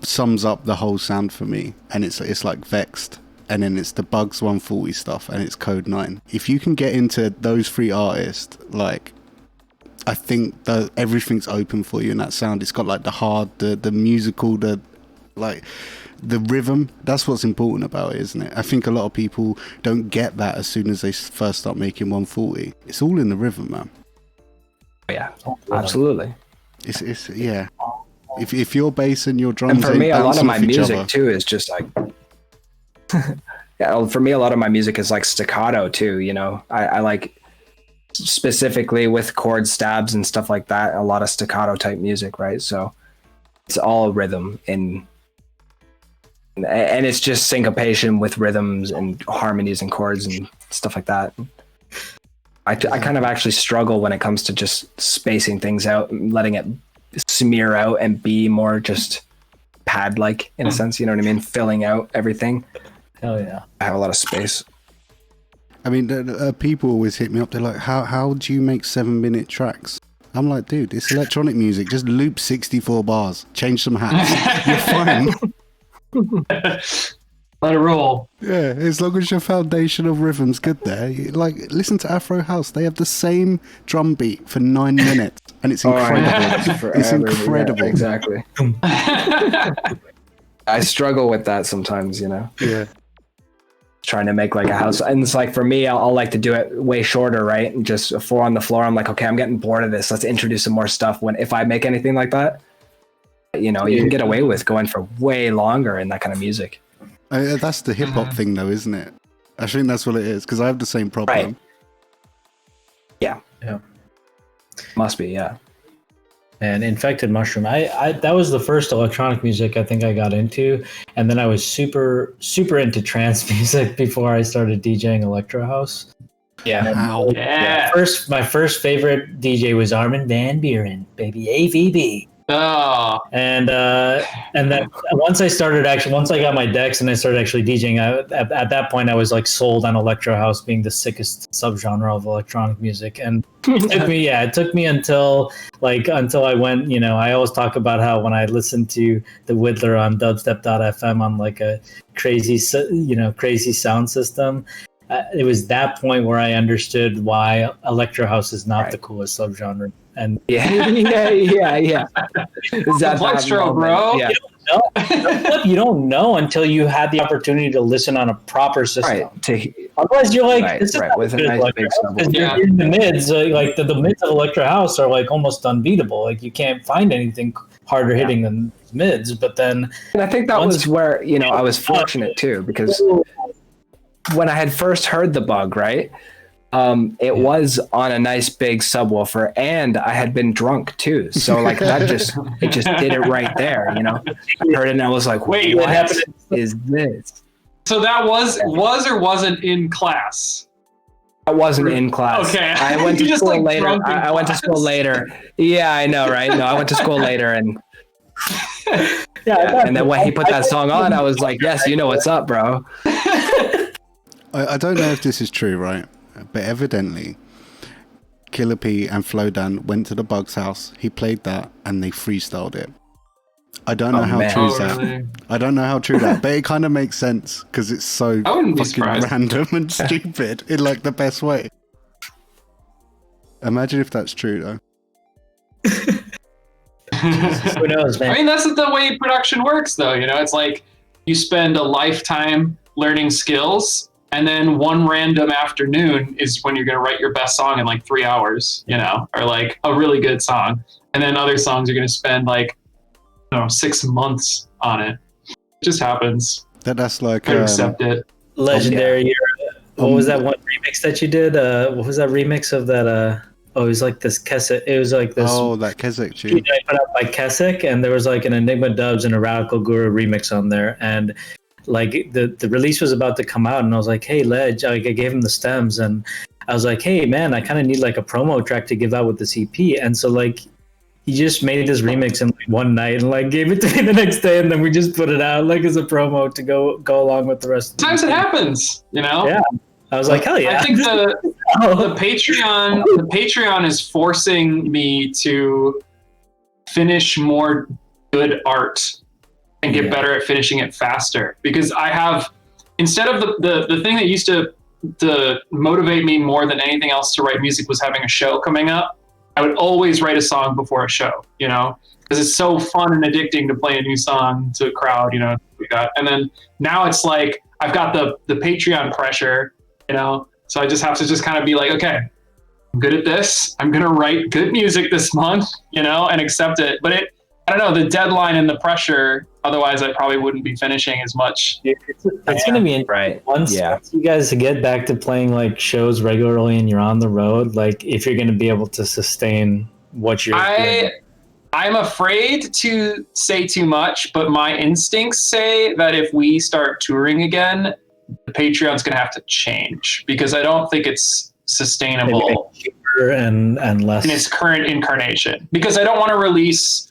sums up the whole sound for me, and it's like Vexed, and then it's the Bugs 140 stuff, and it's Code 9. If you can get into those 3 artists, like I think that everything's open for you in that sound. It's got like the hard, the musical, the rhythm. That's what's important about it, isn't it? I think a lot of people don't get that as soon as they first start making 140. It's all in the rhythm, man. Yeah, absolutely. It's yeah. If your bass and your drums, and for me, a lot of my music other, too is just like. Yeah, for me, a lot of my music is like staccato too. You know, I like specifically with chord stabs and stuff like that. A lot of staccato type music, right? So it's all rhythm and it's just syncopation with rhythms and harmonies and chords and stuff like that. I kind of actually struggle when it comes to just spacing things out and letting it smear out and be more just pad like in a sense. You know what I mean? Filling out everything. Hell yeah. I have a lot of space. I mean, people always hit me up. They're like, how do you make 7-minute tracks? I'm like, dude, it's electronic music. Just loop 64 bars, change some hats. You're fine. Let it roll. Yeah, as long as your foundation of rhythm's good there. Like, listen to Afro House. They have the same drum beat for 9 minutes, and it's incredible. It's incredible. Yeah, exactly. I struggle with that sometimes, you know? Yeah. Trying to make like a house, and it's like for me, I'll like to do it way shorter, right? And just 4 on the floor. I'm like, okay, I'm getting bored of this. Let's introduce some more stuff. If I make anything like that, you know, you can get away with going for way longer in that kind of music. That's the hip hop thing, though, isn't it? I think that's what it is, because I have the same problem. Right. Yeah. Must be, yeah. And Infected Mushroom, I that was the first electronic music I think I got into, and then I was super into trance music before I started DJing electro house. Yeah. Wow. Yeah. My first favorite DJ was Armin van Buuren, baby, AVB. Oh. And then once I got my decks and I started actually DJing, at that point I was like sold on electro house being the sickest subgenre of electronic music. And it took me until I went, you know, I always talk about how when I listened to the Whittler on dubstep.fm on like a crazy sound system, it was that point where I understood why electro house is not the coolest subgenre. And yeah. Is that Flextro, bro? Yeah. You don't know until you had the opportunity to listen on a proper system. Right. Otherwise, you're like, this is not with good a nice big because you're in the mids. Like the mids of electro house are like almost unbeatable. Like you can't find anything harder hitting than mids. But then, and I think that was where, you know, I was fortunate too, because when I had first heard the bug, right? It was on a nice big subwoofer, and I had been drunk too. So like that just did it right there, you know. I heard it and I was like, wait, what is this? So that was or wasn't in class? I wasn't in class. Okay. I went to school later. I went to school later. Yeah, I know, right? No, I went to school later and and then when he put that song on, I was like, yes, you know what's up, bro. I don't know if this is true, right? But evidently, Killer P and Flowdan went to the Bug's house. He played that, and they freestyled it. I don't know how true that. Really? I don't know how true that, but it kind of makes sense because it's so fucking random and stupid in like the best way. Imagine if that's true, though. Who knows, man? I mean, that's the way production works, though. You know, it's like you spend a lifetime learning skills. And then one random afternoon is when you're going to write your best song in like 3 hours, you know, or like a really good song. And then other songs you're going to spend like, 6 months on it. It just happens. That's like... I accept it. Legendary. What was that one remix that you did? What was that remix of that? It was like this Keswick. It was like this... Oh, that Keswick tune. I put out by Keswick, and there was like an Enigma Dubs and a Radical Guru remix on there. And like the release was about to come out, and I was like, hey, Ledge, I gave him the stems, and I was like, hey, man, I kind of need like a promo track to give out with this EP. And so like he just made this remix in like one night and like gave it to me the next day, and then we just put it out like as a promo to go along with the rest. Sometimes it happens, you know? Yeah. I was like, hell yeah. I think the Patreon is forcing me to finish more good art and get better at finishing it faster, because I have, instead of the thing that used to motivate me more than anything else to write music was having a show coming up. I would always write a song before a show, you know, because it's so fun and addicting to play a new song to a crowd, you know, like that. And then now it's like I've got the Patreon pressure, you know, so I just have to just kind of be like, okay, I'm good at this. I'm going to write good music this month, you know, and accept it. But I don't know, the deadline and the pressure, otherwise I probably wouldn't be finishing as much. It's going to be interesting. Right. Once you guys get back to playing like shows regularly and you're on the road, like if you're going to be able to sustain what you're doing. I'm afraid to say too much, but my instincts say that if we start touring again, the Patreon's going to have to change because I don't think it's sustainable and less in its current incarnation, because I don't want to release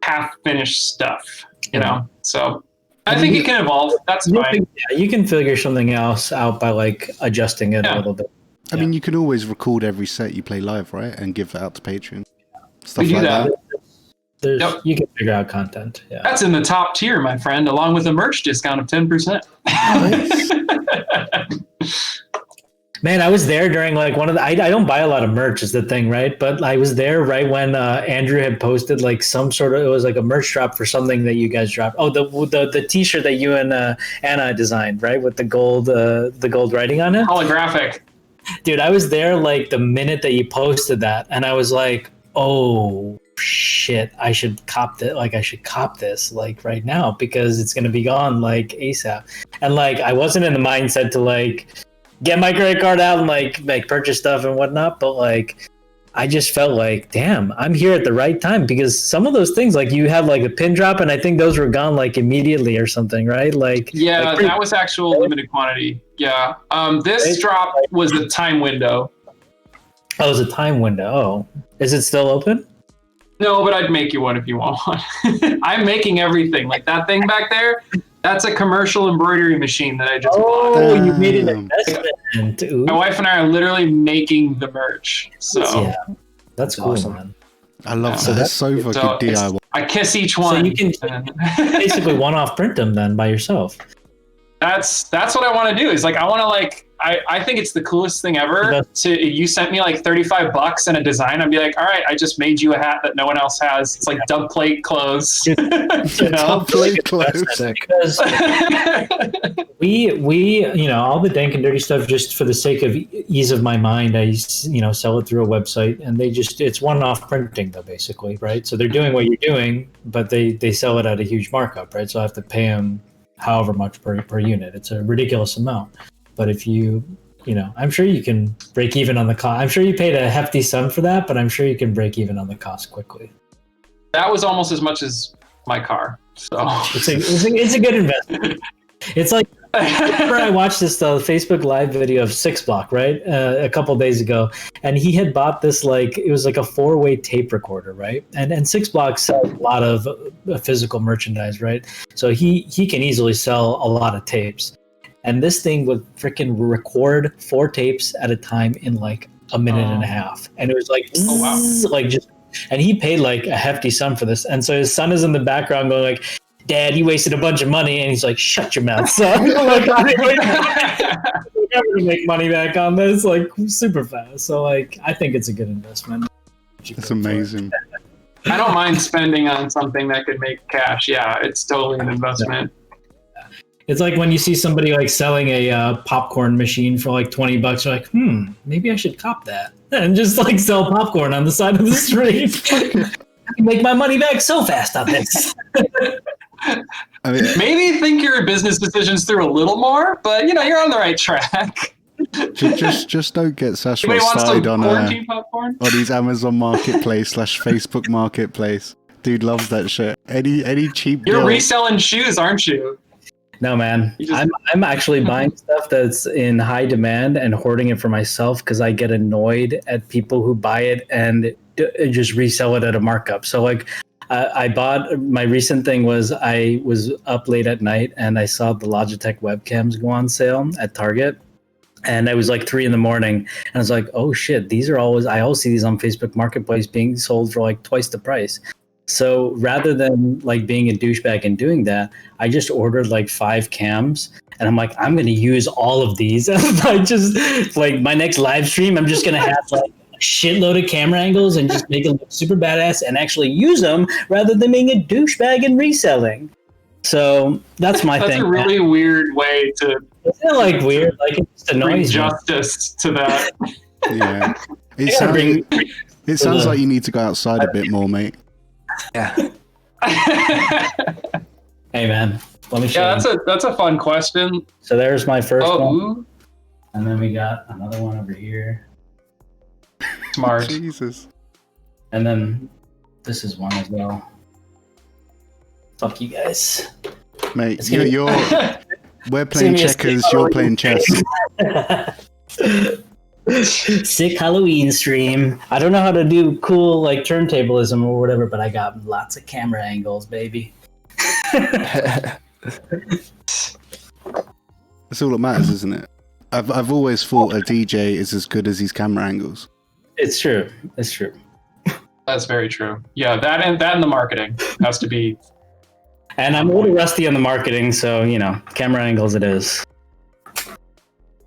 half-finished stuff, you know? So I think it can evolve. That's fine. You can figure something else out by like adjusting it a little bit. I mean, you can always record every set you play live, right? And give that out to Patreon. Stuff we do like that. You can figure out content. Yeah. That's in the top tier, my friend, along with a merch discount of 10%. Man, I was there during like one of the. I don't buy a lot of merch, is the thing, right? But I was there right when Andrew had posted like some sort of. It was like a merch drop for something that you guys dropped. Oh, the T-shirt that you and Anna designed, right, with the gold writing on it. Holographic. Dude, I was there like the minute that you posted that, and I was like, oh shit, I should cop that. Like I should cop this like right now because it's gonna be gone like ASAP. And like I wasn't in the mindset to like get my credit card out and like purchase stuff and whatnot, but like I just felt like, damn, I'm here at the right time, because some of those things, like you had like a pin drop and I think those were gone like immediately or something, right? Like that was actual limited quantity. Yeah. This drop was a time window. Oh, it was a time window. Oh, is it still open? No, but I'd make you one if you want one. I'm making everything. Like that thing back there, that's a commercial embroidery machine that I just bought. Oh, you made an investment. Ooh. My wife and I are literally making the merch. So that's cool, awesome, man. I love that. That's so fucking DIY. I kiss each one. So you can basically one-off print them then by yourself. That's what I want to do. Is like I want to like I think it's the coolest thing ever. You sent me like $35 and a design. I'd be like, all right, I just made you a hat that no one else has. It's like dub plate clothes. You know? Dub plate clothes. Because we all the dank and dirty stuff, just for the sake of ease of my mind, I sell it through a website, and it's one-off printing though, basically, right? So they're doing what you're doing, but they sell it at a huge markup, right? So I have to pay them however much per unit. It's a ridiculous amount. But if I'm sure you can break even on the cost. I'm sure you paid a hefty sum for that, but I'm sure you can break even on the cost quickly. That was almost as much as my car. So it's a good investment. It's like, I watched this Facebook Live video of Six Block, right? A couple days ago. And he had bought this, like, it was like a 4-way tape recorder, right? And Six Block sells a lot of physical merchandise, right? So he can easily sell a lot of tapes. And this thing would freaking record 4 tapes at a time in like a minute and a half. And it was like, like just, and he paid like a hefty sum for this. And so his son is in the background going like, Dad, you wasted a bunch of money. And he's like, shut your mouth, son. Like, I'm never gonna make money back on this, like super fast. So like, I think it's a good investment. That's amazing. I don't mind spending on something that could make cash. Yeah, it's totally an investment. It's like when you see somebody like selling a popcorn machine for like $20, you're like, maybe I should cop that and just like sell popcorn on the side of the street. I can make my money back so fast on this. I mean, maybe think your business decisions through a little more, but you're on the right track. Just don't get Sashwat started on his Amazon Marketplace / Facebook Marketplace. Dude loves that shit. Any cheap You're deal. reselling shoes, aren't you? No, man. I'm actually buying stuff that's in high demand and hoarding it for myself because I get annoyed at people who buy it and just resell it at a markup. So like I bought, my recent thing was I was up late at night and I saw the Logitech webcams go on sale at Target. And it was like 3 a.m. and I was like, oh shit, I always see these on Facebook Marketplace being sold for like twice the price. So rather than like being a douchebag and doing that, I just ordered like 5 cams and I'm like, I'm going to use all of these. And I just like my next live stream, I'm just going to have like shitload of camera angles and just make it look super badass and actually use them rather than being a douchebag and reselling. So that's my thing. That's a really weird way to. Isn't it like weird? Like it just annoys bring me. justice to that. Yeah. It sounds like you need to go outside a bit more, mate. Yeah. Hey man, let me show you. That's a fun question. So there's my first one, Ooh, and then we got another one over here, smart. Jesus. and then this is one as well. Fuck you guys. Mate, It's gonna- we're playing checkers, you're playing chess. Sick Halloween stream. I don't know how to do cool like turntablism or whatever, but I got lots of camera angles, baby. That's all that matters, isn't it? I've always thought a DJ is as good as his camera angles. It's true. It's true. That's very true. Yeah, that and the marketing has to be. And I'm a little rusty on the marketing, so camera angles it is.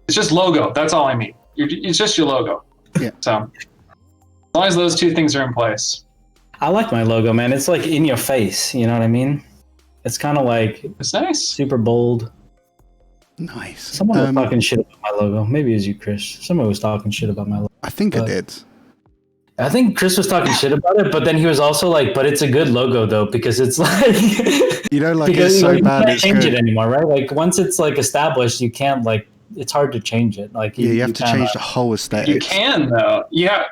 It's just logo. That's all I mean. It's just your logo. Yeah. So as long as those two things are in place. I like my logo, man. It's like in your face. You know what I mean? It's kind of like It's nice. super bold. Nice. Someone was talking shit about my logo. Maybe it was you, Chris. Someone was talking shit about my logo. I think I did. I think Chris was talking shit about it, but then he was also like, "But it's a good logo though, because it's like Because it's so you bad can't it's change good. it anymore, right? Like once it's like established, you can't it's hard to change it. Like You have to change the whole aesthetic. You can though. Yeah.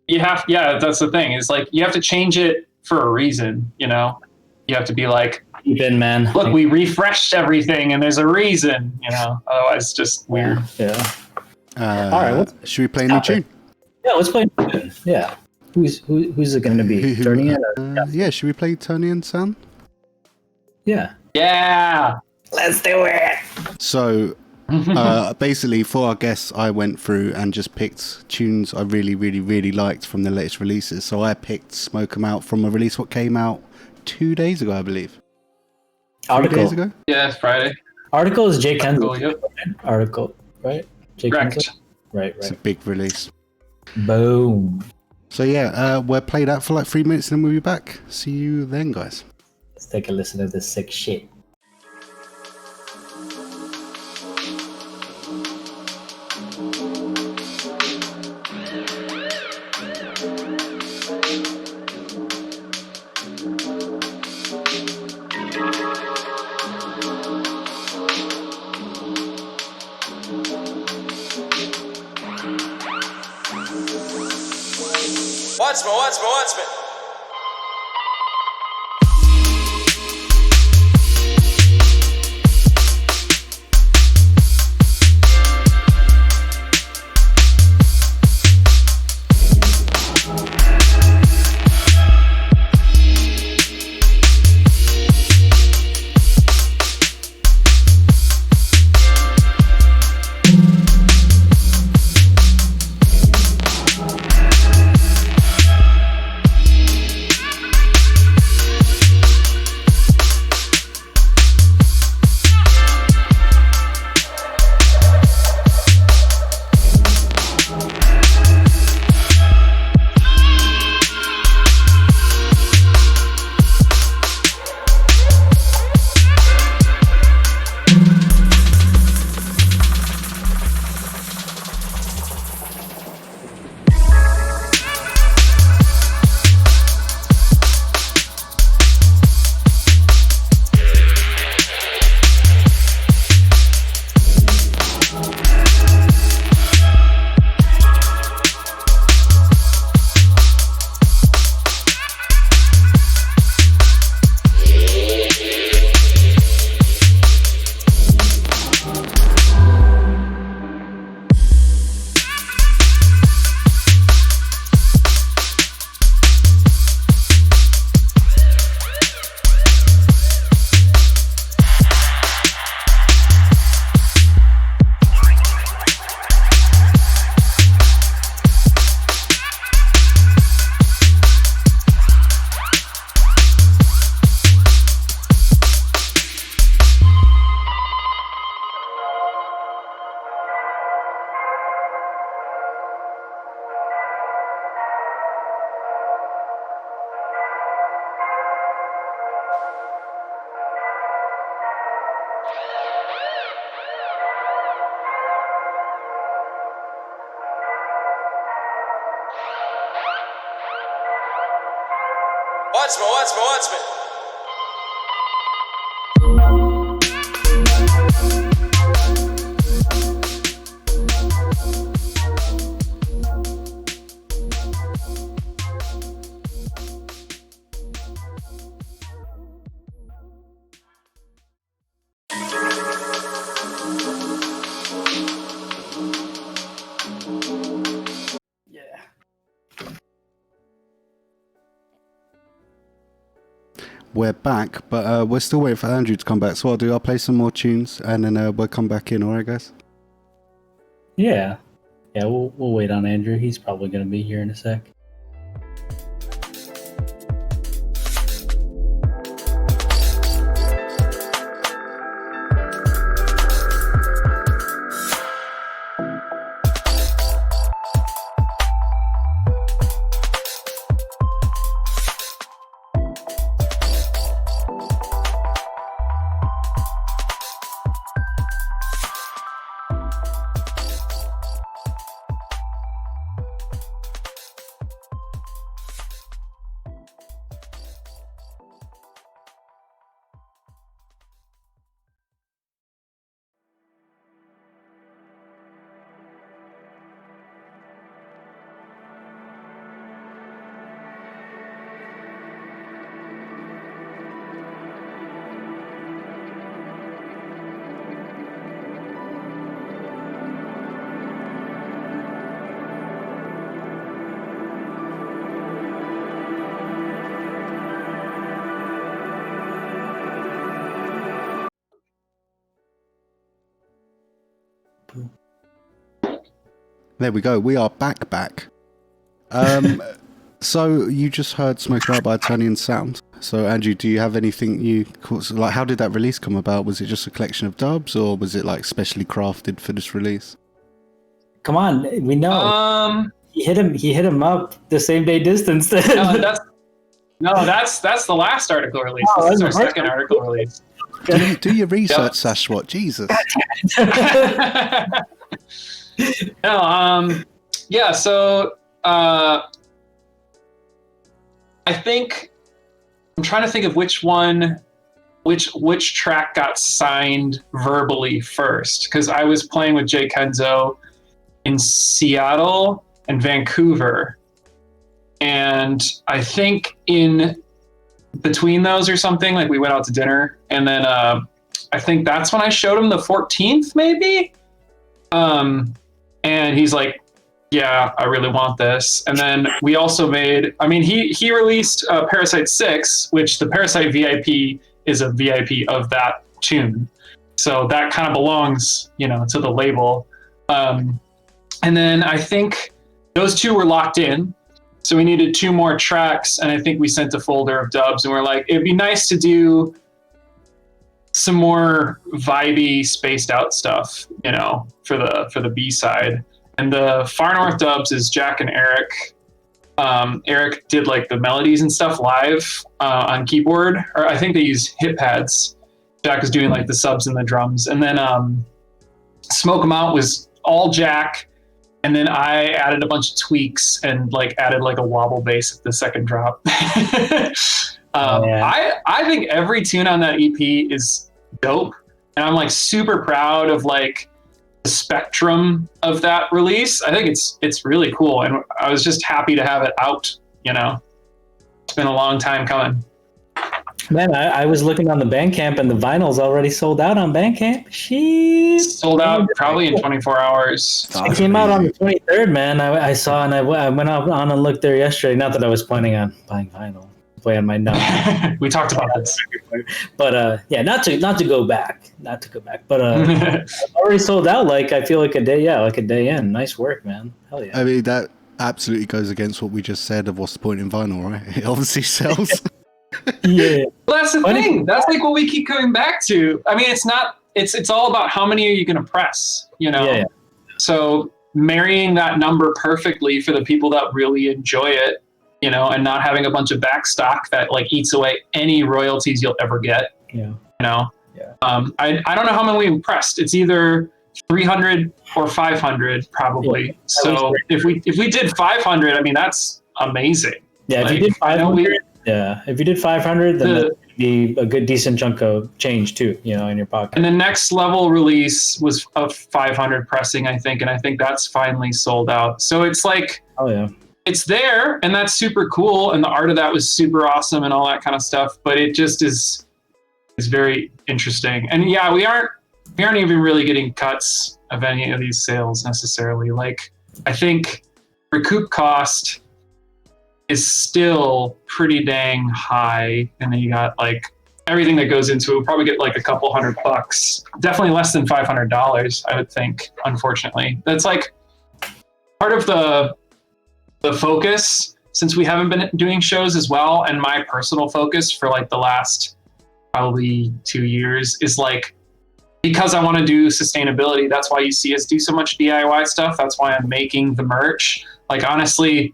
Yeah, that's the thing. It's like you have to change it for a reason, You have to be like, Keep in, man. look, we refreshed everything and there's a reason, Otherwise it's just weird. Yeah. Uh, All right. Should we play a new tune? Yeah, let's play. Yeah. Who's it going to be? Ternion? Yeah, should we play Ternion Sound? Yeah. Yeah. Let's do it. So, basically, for our guests, I went through and just picked tunes I really, really, really liked from the latest releases. So I picked Smoke 'Em Out from a release what came out 2 days ago, I believe. 3 days ago? Yeah, it's Friday. Article is Jay Kenzo. Article, yep. Article, right? Jay Correct. Kenzo? Right. It's a big release. Boom. So yeah, we'll play that for like 3 minutes and then we'll be back. See you then, guys. Let's take a listen to this sick shit. Watch me. We're back, but we're still waiting for Andrew to come back. So I'll play some more tunes, and then we'll come back in. All right, guys? Yeah. We'll wait on Andrew. He's probably going to be here in a sec. There we go. We are back. So you just heard "Smoke Out" by Ternion Sound. So Andrew, do you have anything like? How did that release come about? Was it just a collection of dubs, or was it like specially crafted for this release? Come on, we know. He hit him up the same day distance. That's the last article release. This is our second article release. Do your research, Sashwat. Jesus. No, so I think I'm trying to think of which track got signed verbally first, because I was playing with Jay Kenzo in Seattle and Vancouver, and I think in between those or something, like we went out to dinner, and then I think that's when I showed him the 14th maybe, and he's like, yeah, I really want this. And then we also he released Parasite 6, which the Parasite VIP is a VIP of that tune. So that kind of belongs, to the label. And then I think those two were locked in. So we needed 2 more tracks, and I think we sent a folder of dubs, and we're like, it'd be nice to do some more vibey, spaced out stuff, for the B-side. And the Far North dubs is Jack and Eric. Eric did like the melodies and stuff live on keyboard, or I think they use hit pads. Jack was doing like the subs and the drums. And then Smoke 'Em Out was all Jack. And then I added a bunch of tweaks and added a wobble bass at the second drop. I think every tune on that EP is dope. And I'm super proud of the spectrum of that release. I think it's really cool, and I was just happy to have it out. It's been a long time coming. Man, I was looking on the Bandcamp, and the vinyl's already sold out on Bandcamp. Sold out probably in 24 hours. It came out on the 23rd, man. I saw, and I went on and looked there yesterday. Not that I was planning on buying vinyl. Play on my note. We talked about this, but not to go back, but already sold out. I feel like a day in. Nice work, man. Hell yeah. I mean, that absolutely goes against what we just said of what's the point in vinyl, right? It obviously sells. Yeah. Well, that's the thing. That's what we keep coming back to. I mean, it's all about how many are you going to press, Yeah. So marrying that number perfectly for the people that really enjoy it, and not having a bunch of back stock that eats away any royalties you'll ever get. Yeah. Yeah. I don't know how many we pressed. It's either 300 or 500 probably. Yeah. So if we did 500, I mean, that's amazing. Yeah. If you did 500, Yeah, if you did 500, then that'd be a good decent chunk of change too, in your pocket. And the next level release was of 500 pressing, I think, and I think that's finally sold out. So it's like, oh yeah, it's there, and that's super cool, and the art of that was super awesome and all that kind of stuff. But it just is very interesting. And yeah, we aren't even really getting cuts of any of these sales necessarily. Like, I think recoup cost is still pretty dang high, and then you got like everything that goes into it. We'll probably get like a couple $100, definitely less than $500, I would think. Unfortunately, that's like part of the focus, since we haven't been doing shows as well, and my personal focus for like the last probably 2 years is like, because I want to do sustainability. That's why you see us do so much DIY stuff. That's why I'm making the merch. Like, honestly,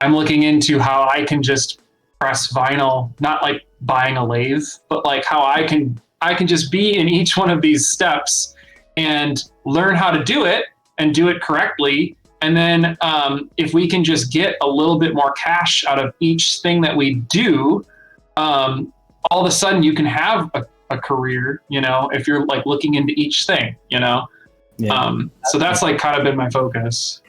I'm looking into how I can just press vinyl, not like buying a lathe, but like how I can just be in each one of these steps and learn how to do it and do it correctly. And then if we can just get a little bit more cash out of each thing that we do, all of a sudden you can have a career, if you're like looking into each thing, Yeah. So that's like kind of been my focus.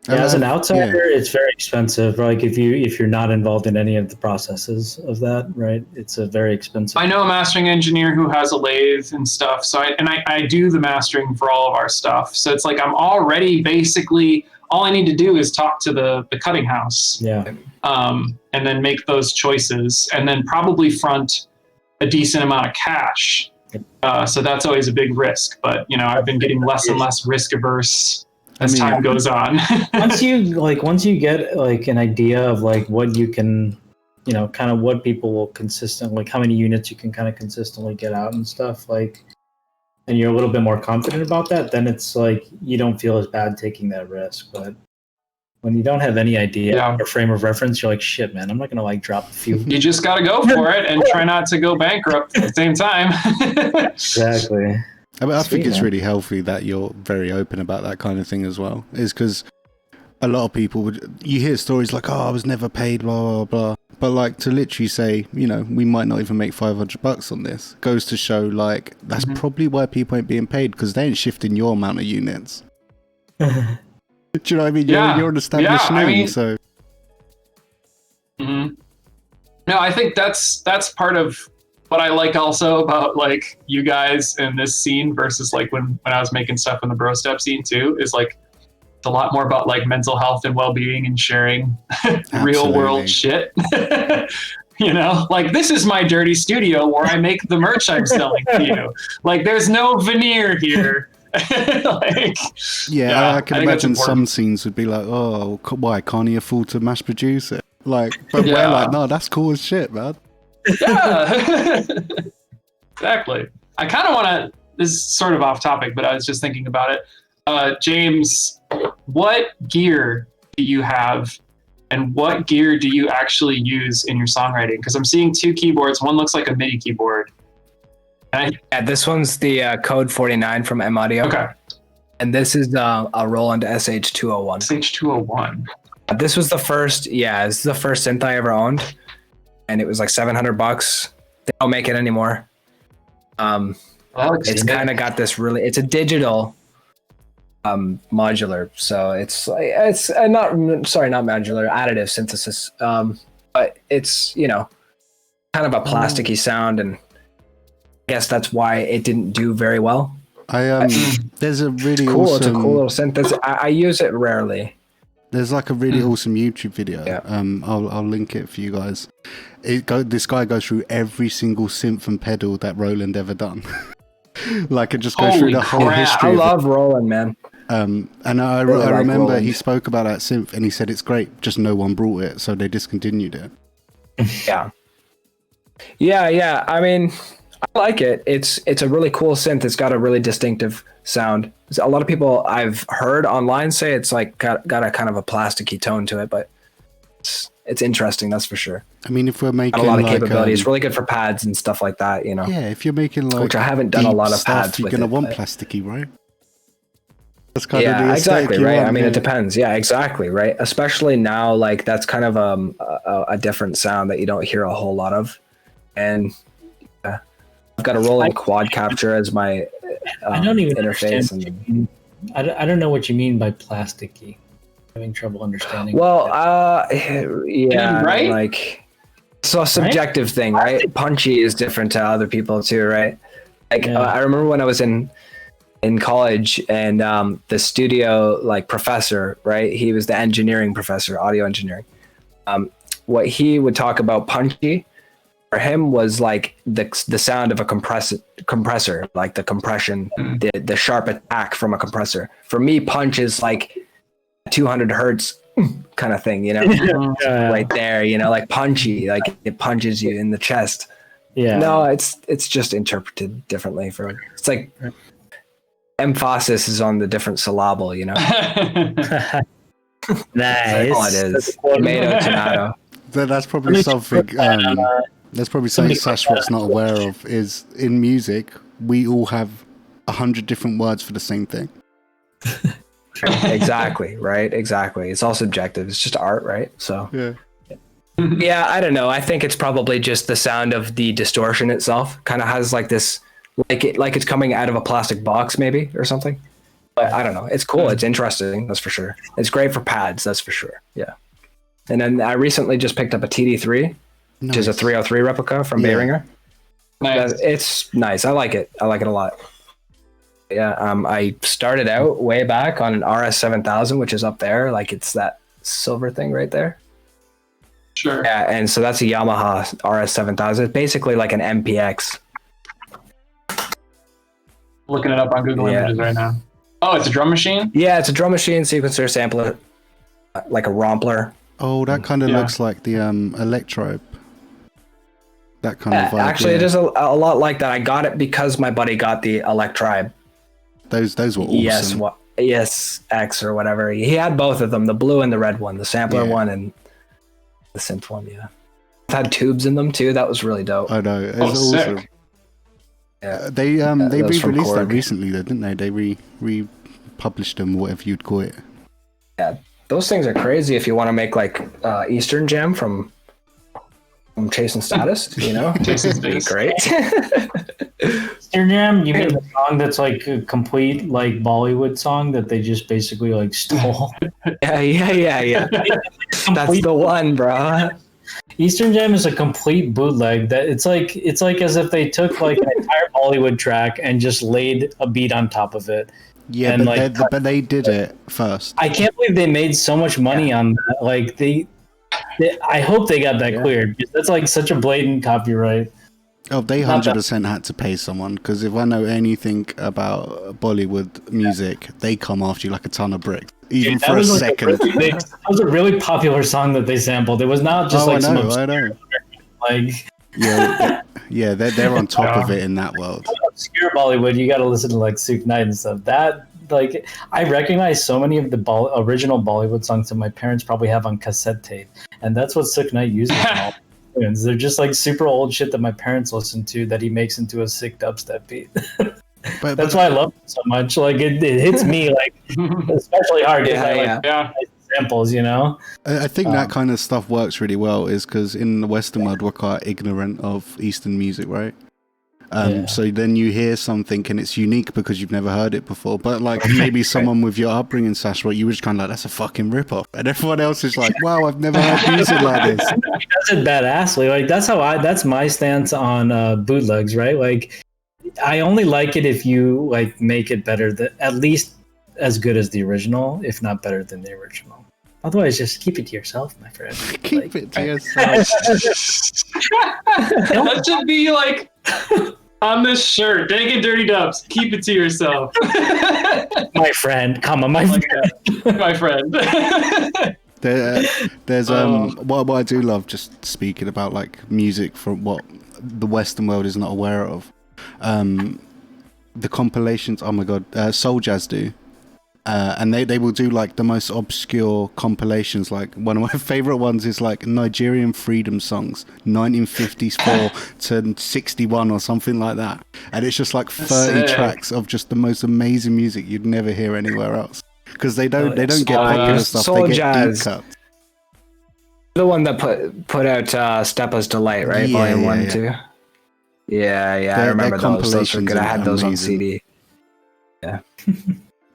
Yeah, as an outsider, it's very expensive. Like if you're not involved in any of the processes of that, right? It's a very expensive. I know a mastering engineer who has a lathe and stuff. So I do the mastering for all of our stuff. So it's like I'm already basically, all I need to do is talk to the cutting house. Yeah. And then make those choices, and then probably front a decent amount of cash. So that's always a big risk. But I've been getting less and less risk averse as time goes on. once you get like an idea of like what you can, kind of what people will consistently, like how many units you can kind of consistently get out and stuff, like, and you're a little bit more confident about that, then it's like you don't feel as bad taking that risk. But when you don't have any idea or frame of reference, you're like, shit, man, I'm not gonna like drop a few. You just got to go for it and try not to go bankrupt at the same time. Exactly. I think it's really healthy that you're very open about that kind of thing as well. Is because a lot of people you hear stories like, oh, I was never paid, blah, blah, blah. But like to literally say, we might not even make $500 on this, goes to show like that's probably why people ain't being paid, because they ain't shifting your amount of units. Do you know what I mean? You're an established name, so. Mm-hmm. No, I think that's part of what I like also about like you guys in this scene versus like when I was making stuff in the bro step scene too, is like it's a lot more about like mental health and well-being and sharing real world shit. Like this is my dirty studio where I make the merch I'm selling to you. Like there's no veneer here. I can imagine some scenes would be like, oh, why can't he afford to mass produce it? Like, but we're like, no, that's cool as shit, man. Yeah, exactly. I kind of want to, this is sort of off topic, but I was just thinking about it. James, what gear do you have and what gear do you actually use in your songwriting? Because I'm seeing two keyboards. One looks like a MIDI keyboard. This one's the Code 49 from M Audio. Okay. And this is a Roland SH201. SH201. This was the first, this is the first synth I ever owned. And it was like $700. They don't make it anymore. It's kind of got this really, it's a digital modular. So it's not modular, additive synthesis. But it's, kind of a plasticky sound, and I guess that's why it didn't do very well. There's a really cool. awesome... It's a cool little synth. I use it rarely. There's like a really awesome YouTube video. Yeah. I'll link it for you guys. This guy goes through every single synth and pedal that Roland ever done. Like it just goes through the whole history. I love Roland, man. And I remember Roland. He spoke about that synth and he said it's great, just no one brought it, so they discontinued it. Yeah. I mean, I like it. It's a really cool synth. It's got a really distinctive sound. A lot of people I've heard online say it's like got a kind of a plasticky tone to it, but it's interesting, that's for sure. I mean, if we're making a lot of capability, it's really good for pads and stuff like that, Yeah, if you're making like which I haven't done a lot of stuff, pads. You're gonna want plasticky, right? That's kind of the exactly, right? Want, I mean, it depends. Yeah, exactly, right? Especially now, like that's kind of a different sound that you don't hear a whole lot of. And I've got a rolling quad capture as my I don't even interface. understand. I don't know what you mean by plasticky. I'm having trouble understanding. Well, yeah, right? like it's a subjective thing, right? Punchy is different to other people too, right? Like I remember when I was in college and the studio like professor, right? He was the engineering professor, audio engineering. What he would talk about punchy for him was like the sound of a compressor, like the compression, the sharp attack from a compressor. For me, punch is like 200 hertz kind of thing, you know, right there, you know, like punchy, like it punches you in the chest. Yeah. No, it's just interpreted differently. It's like emphasis is on the different syllable, you know. Nice. That's all it is. Tomato, tomato. That's probably something. That's probably something Sashwat's not aware of. Is in music we all have 100 different words for the same thing. Exactly. Right. Exactly. It's all subjective. It's just art, right? So. Yeah. Yeah, I don't know. I think it's probably just the sound of the distortion itself. Kind of has like this, like it's coming out of a plastic box, maybe or something. But I don't know. It's cool. It's interesting. That's for sure. It's great for pads. That's for sure. Yeah. And then I recently just picked up a TD3, which is a 303 replica from Behringer. Nice. It's nice. I like it. I like it a lot. Yeah. I started out way back on an RS7000, which is up there. Like it's that silver thing right there. Sure. Yeah, and so that's a Yamaha RS7000. It's basically like an MPX. Looking it up on Google Images right now. Oh, it's a drum machine? Yeah, it's a drum machine, sequencer, sampler, like a rompler. Oh, that kind of looks like the Electrope. That kind of vibe. Actually, it is a lot like that. I got it because my buddy got the Electribe. Those were awesome. Yes, X or whatever. He had both of them, the blue and the red one, the sampler one and the synth one. Yeah, it had tubes in them too. That was really dope. I know. It was awesome. Sick. Yeah, they re-released that recently, though, didn't they? They republished them, whatever you'd call it. Yeah, those things are crazy. If you want to make like Eastern Jam from Chasing Status, you know, Chasing Status, great. Eastern Jam, you mean the song that's like a complete like Bollywood song that they just basically like stole? Yeah. That's the one, bro. Eastern Jam is a complete bootleg. That it's like as if they took like an entire Bollywood track and just laid a beat on top of it. Yeah, and but they did it first. I can't believe they made so much money on that. Like I hope they got that cleared because that's like such a blatant copyright. Oh, they 100% had to pay someone, because if I know anything about Bollywood music, they come after you like a ton of bricks, even for a second. That was a really popular song that they sampled. It was not just I know. Like yeah, they're on top of it in that world. Obscure Bollywood, you got to listen to like Suke Knight and stuff. That like I recognize so many of the original Bollywood songs that my parents probably have on cassette tape, and that's what Suke Knight uses. They're just like super old shit that my parents listen to that he makes into a sick dubstep beat. But that's why I love it so much. Like it hits me like especially hard because I like samples, you know. I think that kind of stuff works really well, is because in the Western world we're quite ignorant of Eastern music, right? So then you hear something and it's unique because you've never heard it before. But like maybe someone with your upbringing, Sashwat, you were just kind of like, that's a fucking ripoff, and everyone else is like, wow, I've never heard music like this. He does it badassly. Like that's my stance on bootlegs, right? Like I only like it if you like make it better, at least as good as the original, if not better than the original. Otherwise, just keep it to yourself, my friend. Keep it to yourself. That should be like on this shirt. Dang it, Dirty Dubs. Keep it to yourself. My friend. Come on, my friend. My friend. There's what I do love, just speaking about like music from what the Western world is not aware of. The compilations, oh my god, Soul Jazz do. and they will do like the most obscure compilations. Like one of my favorite ones is like Nigerian freedom songs, 1954 to 61 or something like that. And it's just like 30 tracks of just the most amazing music you'd never hear anywhere else. Because they don't get popular stuff. Soul they get jazz. deep cuts. The one that put out Steppa's Delight, right? Volume 1 and 2. Yeah, I remember those. Those were good. I had those on CD. Yeah.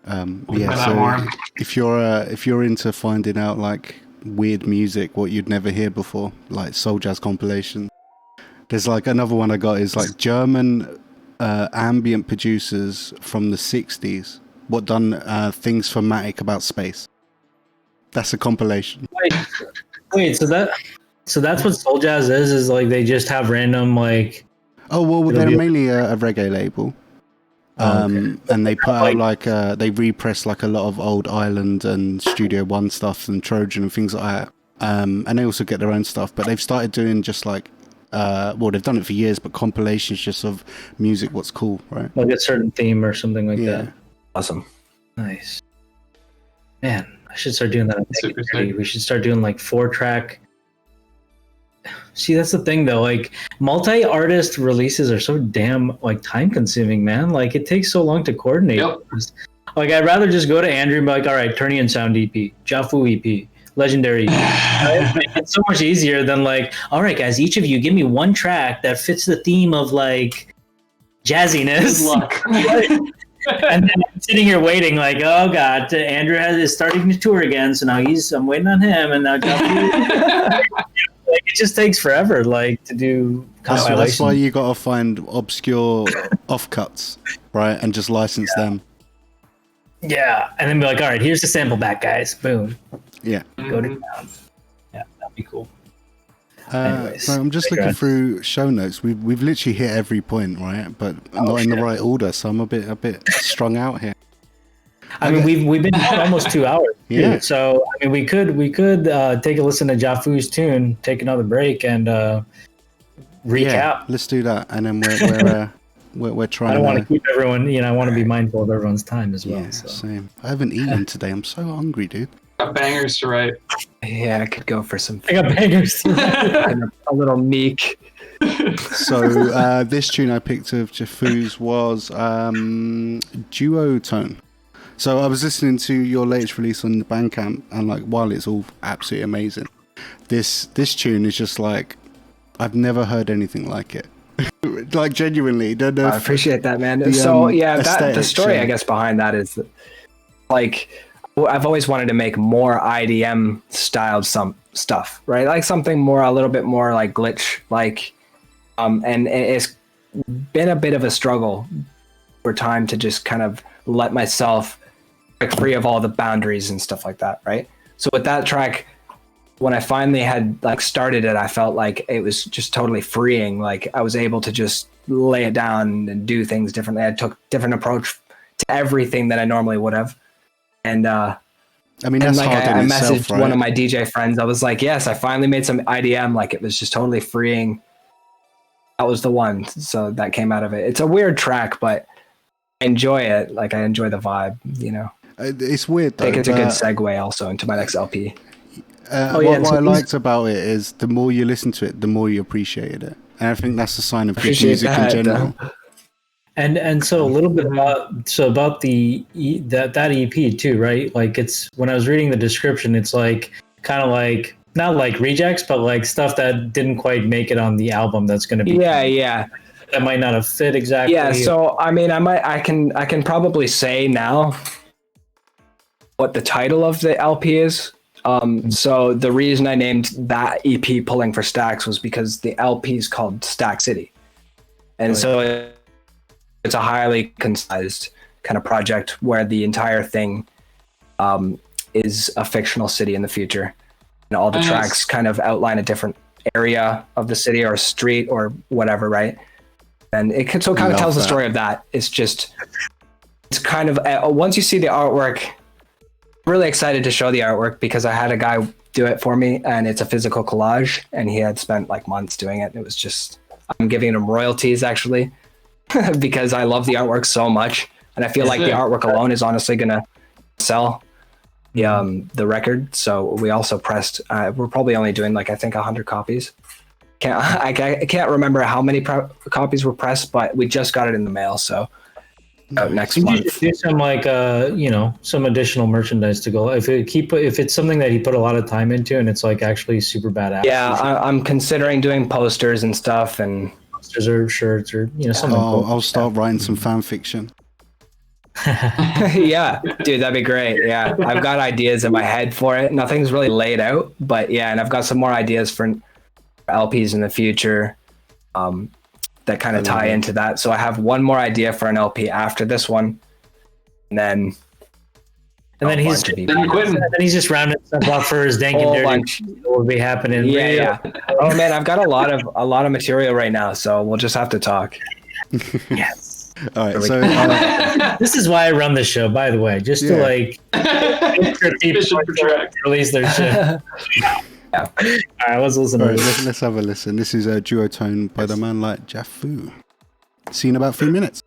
So if you're into finding out like weird music, what you'd never hear before, like soul jazz compilation, there's like another one I got is like German ambient producers from the 60s what done things for Matic about space. That's a compilation. Wait, so that's what soul jazz is like they just have random like. Oh well, they're mainly a reggae label. And they put out like they repress like a lot of old Island and Studio One stuff and Trojan and things like that. And they also get their own stuff, but they've started doing just like they've done it for years, but compilations just of music what's cool, right? Like a certain theme or something like that. Awesome. Nice. Man, I should start doing that. We should start doing like 4-track. See, that's the thing though. Like multi-artist releases are so damn like time-consuming, man. Like it takes so long to coordinate. Yep. Like I'd rather just go to Andrew and be like, all right, Ternion Sound EP, Jafu EP, Legendary EP. It's so much easier than like, all right, guys, each of you give me one track that fits the theme of like jazziness. Good luck. And then I'm sitting here waiting, like, oh god, Andrew is starting to tour again, so now I'm waiting on him, and now Jafu. Like, it just takes forever, like to do. That's why you gotta find obscure offcuts, right, and just license them. Yeah, and then be like, all right, here's the sample back, guys. Boom. Yeah. Go to town. Yeah, that'd be cool. So I'm just looking through show notes. We've literally hit every point, right? But not in the right order, so I'm a bit strung out here. I mean, we've been on almost 2 hours. Yeah. So I mean, we could take a listen to Jafu's tune, take another break, and recap. Yeah, let's do that, and then we're trying. I don't want to keep everyone. I want to be mindful of everyone's time as well. Yeah, so. Same. I haven't eaten today. I'm so hungry, dude. Got bangers to write. Yeah, I could go for some. I got bangers. A little meek. So this tune I picked of Jafu's was Duo Tone. So I was listening to your latest release on the Bandcamp, and like while it's all absolutely amazing, this tune is just like I've never heard anything like it. Like genuinely, I appreciate that, man. The story I guess behind that is that, like. I've always wanted to make more IDM styled some stuff, right? Like something more, a little bit more like glitch, like, and it's been a bit of a struggle for time to just kind of let myself break free of all the boundaries and stuff like that, right? So with that track, when I finally had like started it, I felt like it was just totally freeing. Like I was able to just lay it down and do things differently. I took different approach to everything that I normally would have. And I mean, that's hard in I itself, messaged right? one of my DJ friends. I was like, yes, I finally made some IDM. Like it was just totally freeing. That was the one. So that came out of it. It's a weird track, but I enjoy it. Like I enjoy the vibe, It's weird though. I think it's a good segue also into my next LP. What I liked about it is the more you listen to it, the more you appreciated it. And I think that's a sign of good music in general. And so a little bit about that EP too, right? Like it's when I was reading the description, it's like kind of like not like rejects, but like stuff that didn't quite make it on the album. That's going to be that might not have fit exactly. Yeah. So I mean, I can probably say now what the title of the LP is. So the reason I named that EP "Pulling for Stacks" was because the LP is called Stack City, and so. It's a highly concise kind of project where the entire thing is a fictional city in the future. And all the tracks kind of outline a different area of the city or street or whatever, right? And it kind of tells the story of that. It's kind of, once you see the artwork, I'm really excited to show the artwork because I had a guy do it for me and it's a physical collage and he had spent like months doing it. It was just, I'm giving him royalties actually. Because I love the artwork so much, and I feel like the artwork alone is honestly gonna sell the record. So we also pressed. We're probably only doing like I think 100 copies. I can't remember how many copies were pressed, but we just got it in the mail. So next month. You should do some like some additional merchandise to go. If it's something that he put a lot of time into and it's like actually super badass. Yeah, I'm considering doing posters and stuff and posters or shirts or something. Cool. I'll start writing some fan fiction. Yeah, dude, that'd be great. Yeah, I've got ideas in my head for it. Nothing's really laid out, but yeah, and I've got some more ideas for LPs in the future. That kind of tie into that. So I have one more idea for an LP after this one, and then he's just rounding stuff up for his dank and dirty. What will be happening? Yeah. Oh man, I've got a lot of material right now, so we'll just have to talk. Yes. All right. So this is why I run the show, by the way, just to release their shit. Yeah. All right, let's listen. All right, let's have a listen. This is a duotone by the man like Jafu. See you in about 3 minutes.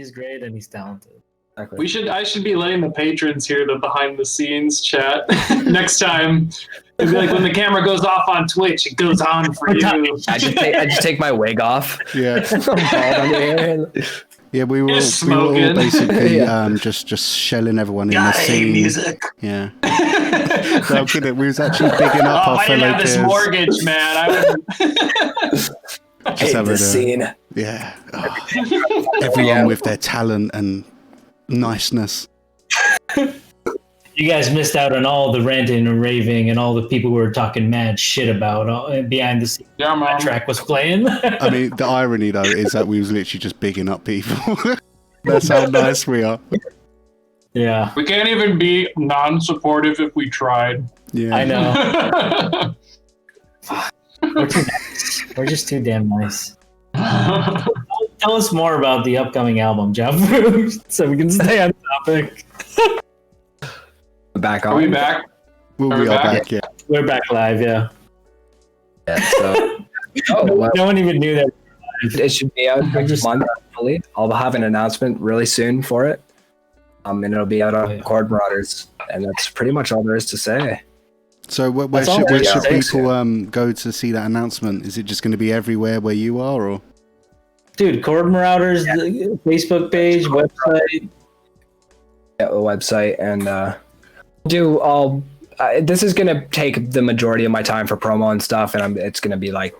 he's great and he's talented. Exactly. I should be letting the patrons hear the behind the scenes chat next time. It'd be like when the camera goes off on Twitch, it goes on for you. I just take my wig off. Yeah. Yeah, we were all basically just shelling everyone in the scene. Music. Yeah. So good. We was actually picking up our I didn't fellow have this peers. mortgage, man. I Just having the scene. Yeah. Oh. Everyone with their talent and niceness. You You guys missed out on all the ranting and raving and all the people who were talking mad shit about behind the scenes. Yeah, man. That track was playing. I mean, the irony though is that we was literally just bigging up people. That's how nice we are. Yeah. We can't even be non-supportive if we tried. Yeah, I know. We're too nice. We're just too damn nice. Tell us more about the upcoming album, Jafu, so we can stay on topic. Back on. Are we back? we are back. Yeah. We're back live, yeah. Yeah, so, No one even knew that. it should be out next month, hopefully. I'll have an announcement really soon for it. And it'll be out on Chord Marauders. And that's pretty much all there is to say. So where should people go to see that announcement? Is it just going to be everywhere where you are, or? Dude, Chord Marauders, the Facebook page, website. Yeah, the website, and this is gonna take the majority of my time for promo and stuff, and it's gonna be like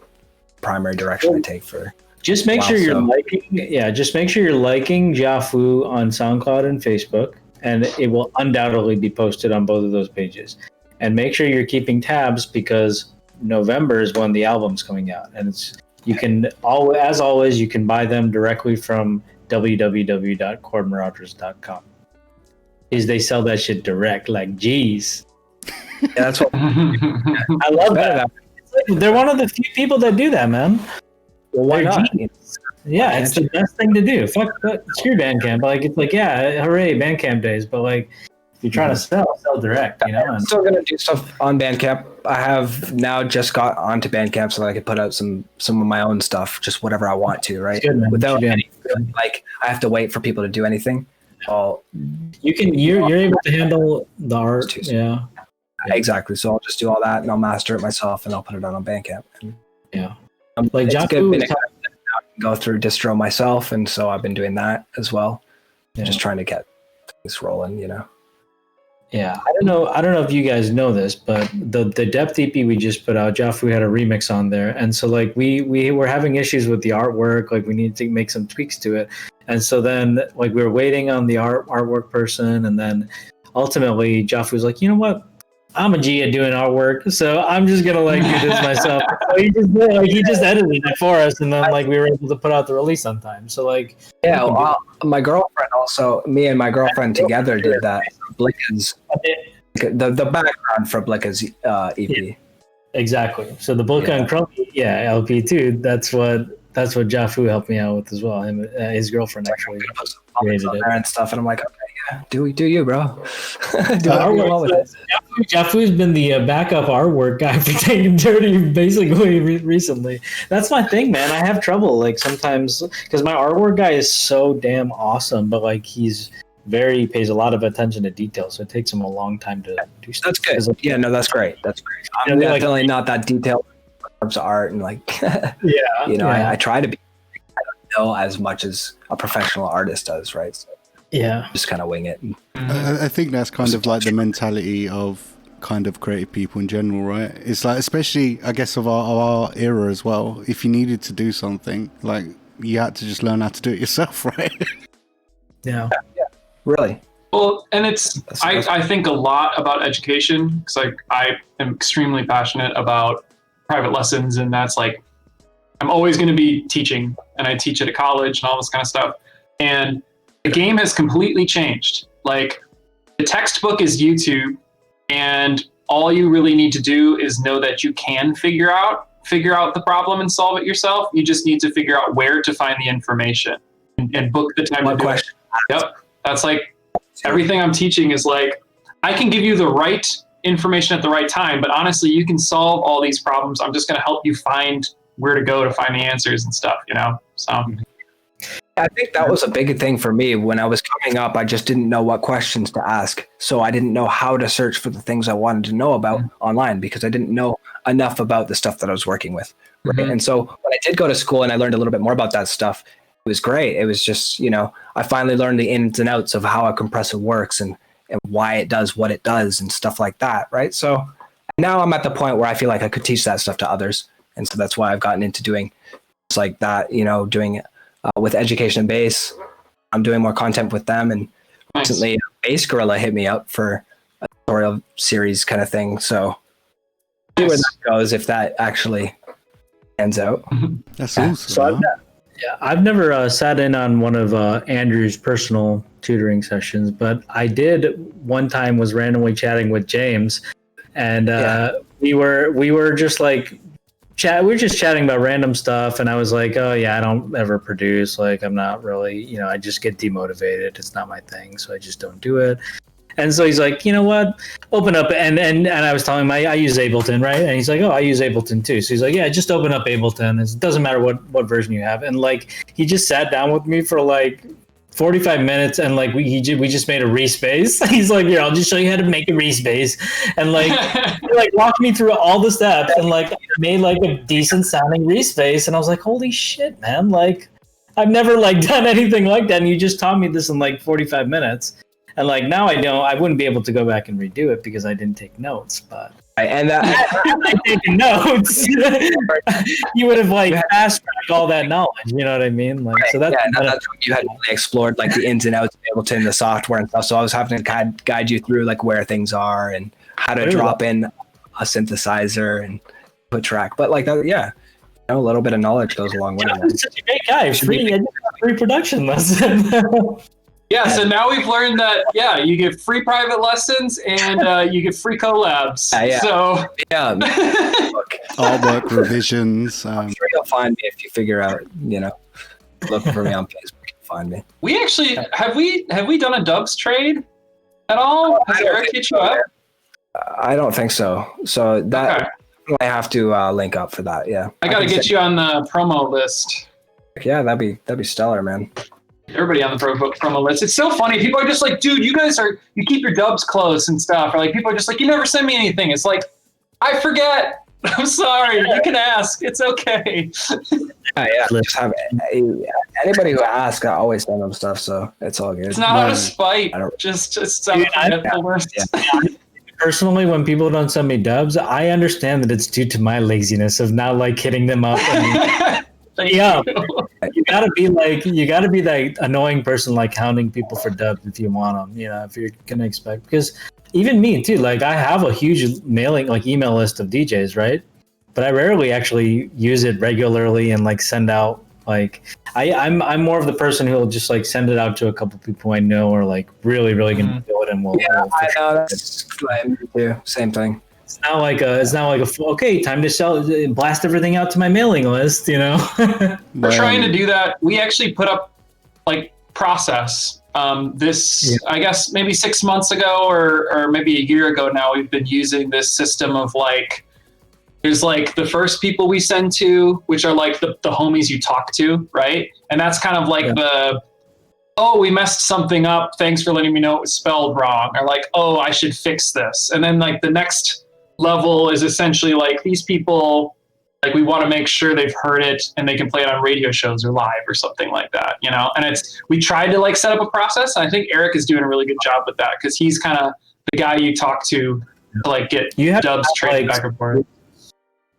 primary direction I take for. Just make sure you're liking. Yeah, just make sure you're liking Jafu on SoundCloud and Facebook, and it will undoubtedly be posted on both of those pages. And make sure you're keeping tabs because November is when the album's coming out, and you can as always you can buy them directly from www.chordmarauders.com. Is they sell that shit direct, like geez. Yeah, that's what I love that. It's like, they're one of the few people that do that, man. Well, why not? Yeah, it's the best thing to do. Fuck, screw Bandcamp. Like it's like, yeah, hooray, Bandcamp days. But like, if you're trying to sell direct, you know. I'm still gonna do stuff on Bandcamp. I have now just got onto Bandcamp so that I can put out some of my own stuff, just whatever I want to, right? Good, without any like I have to wait for people to do anything. You're able to handle the art. Yeah. Exactly. So I'll just do all that and I'll master it myself and I'll put it out on Bandcamp. Yeah. Like Jafu, go through distro myself, and so I've been doing that as well. Yeah. Just trying to get things rolling, you know. Yeah, I don't know if you guys know this, but the Depth EP we just put out, Jafu had a remix on there, and so like we were having issues with the artwork, like we needed to make some tweaks to it, and so then like we were waiting on the artwork person, and then ultimately Jafu was like, you know what, I'm a G at doing artwork, so I'm just gonna like do this myself. So he just edited it for us, and then like we were able to put out the release on time. So like yeah, well, my girlfriend also, me and my girlfriend together did that. Blicka's the background for Blicka's EP. Exactly. So the Blicka and Crumpy, LP too. That's what Jafu helped me out with as well. Him, his girlfriend actually created it and stuff, and I'm like, okay, yeah, do you, bro? Jafu's been the backup artwork guy for Taking Dirty basically recently. That's my thing, man. I have trouble like sometimes because my artwork guy is so damn awesome, but like he pays a lot of attention to detail, so it takes him a long time to do stuff. That's good. Like, yeah, no, that's great. That's great. I'm definitely not that detailed when it comes to art and like I try to be. I don't know as much as a professional artist does, right? So just kind of wing it. I think that's kind of like the mentality of kind of creative people in general, right? It's like, especially I guess of our era as well, if you needed to do something, like you had to just learn how to do it yourself, right? Yeah. Really? Well, and I think a lot about education because I am extremely passionate about private lessons, and that's like I'm always going to be teaching, and I teach at a college and all this kind of stuff. And the game has completely changed. Like the textbook is YouTube, and all you really need to do is know that you can figure out the problem and solve it yourself. You just need to figure out where to find the information and book the time to do it. Yep. That's like everything I'm teaching is like, I can give you the right information at the right time, but honestly, you can solve all these problems. I'm just going to help you find where to go to find the answers and stuff, you know? So I think that was a big thing for me when I was coming up. I just didn't know what questions to ask. So I didn't know how to search for the things I wanted to know about online because I didn't know enough about the stuff that I was working with. Right? Mm-hmm. And so when I did go to school and I learned a little bit more about that stuff, it was great. It was just, I finally learned the ins and outs of how a compressor works and why it does what it does and stuff like that, right? So now I'm at the point where I feel like I could teach that stuff to others. And so that's why I've gotten into doing things like that, doing with Education and Bass. I'm doing more content with them. And recently, Bass Gorilla hit me up for tutorial series kind of thing. So see where that goes if that actually ends out. That's awesome. So I've never sat in on one of Andrew's personal tutoring sessions, but I did one time. Was randomly chatting with James, and we were just like we were just chatting about random stuff, and I was like, oh yeah, I don't ever produce, like I'm not really, I just get demotivated. It's not my thing, so I just don't do it. And so he's like, you know what, open up, and I was telling him I use Ableton, right? And he's like, oh, I use Ableton too. So he's like, yeah, just open up Ableton. It doesn't matter what version you have. And like he just sat down with me for like 45 minutes, and like we just made a respace. He's like, here, I'll just show you how to make a respace, and like he like walked me through all the steps, and like made like a decent sounding respace. And I was like, holy shit, man, like I've never like done anything like that, and you just taught me this in like 45 minutes. And like now I wouldn't be able to go back and redo it because I didn't take notes. But and I taken notes, you would have like fast tracked all that knowledge. You know what I mean? Like so that's what you had really explored, like the ins and outs of Ableton, the software and stuff. So I was having to guide you through like where things are and how to drop in a synthesizer and put track. But like that, a little bit of knowledge goes a long way. Jafu's such a great guy. Free production lesson. Yeah, so now we've learned that, you get free private lessons and you get free collabs. So artwork revisions. I'm sure you'll find me if you figure out, look for me on Facebook, you'll find me. We actually, have we done a dubs trade at all? Has Eric hit you up? I don't think so. So that I have to link up for that, I got to get you on the promo list. Yeah, that'd be stellar, man. Everybody on the promo list. It's so funny. People are just like, dude, you keep your dubs close and stuff. Or like people are just like, you never send me anything. It's like, I forget. I'm sorry. You can ask. It's okay. Just have anybody who asks, I always send them stuff, so it's all good. It's not out of spite. Just out of forgetfulness. Personally, when people don't send me dubs, I understand that it's due to my laziness of not like hitting them up. You gotta be that annoying person like hounding people for dubs if you want them, if you're gonna expect, because even me too, like I have a huge mailing like email list of DJs, right? But I rarely actually use it regularly and like send out like I'm more of the person who will just like send it out to a couple people I know are like really gonna do it, and we'll I know that's me too. Same thing. It's not like okay, time to blast everything out to my mailing list, We're trying to do that. We actually put up like process. I guess maybe 6 months ago or maybe a year ago now, we've been using this system of like, there's like the first people we send to, which are like the homies you talk to, right? And that's kind of like we messed something up. Thanks for letting me know it was spelled wrong. Or like, oh, I should fix this. And then like the next level is essentially like these people, like we want to make sure they've heard it and they can play it on radio shows or live or something like that, and we tried to like set up a process. And I think Eric is doing a really good job with that, because he's kind of the guy you talk to like get dubs traded back and forth.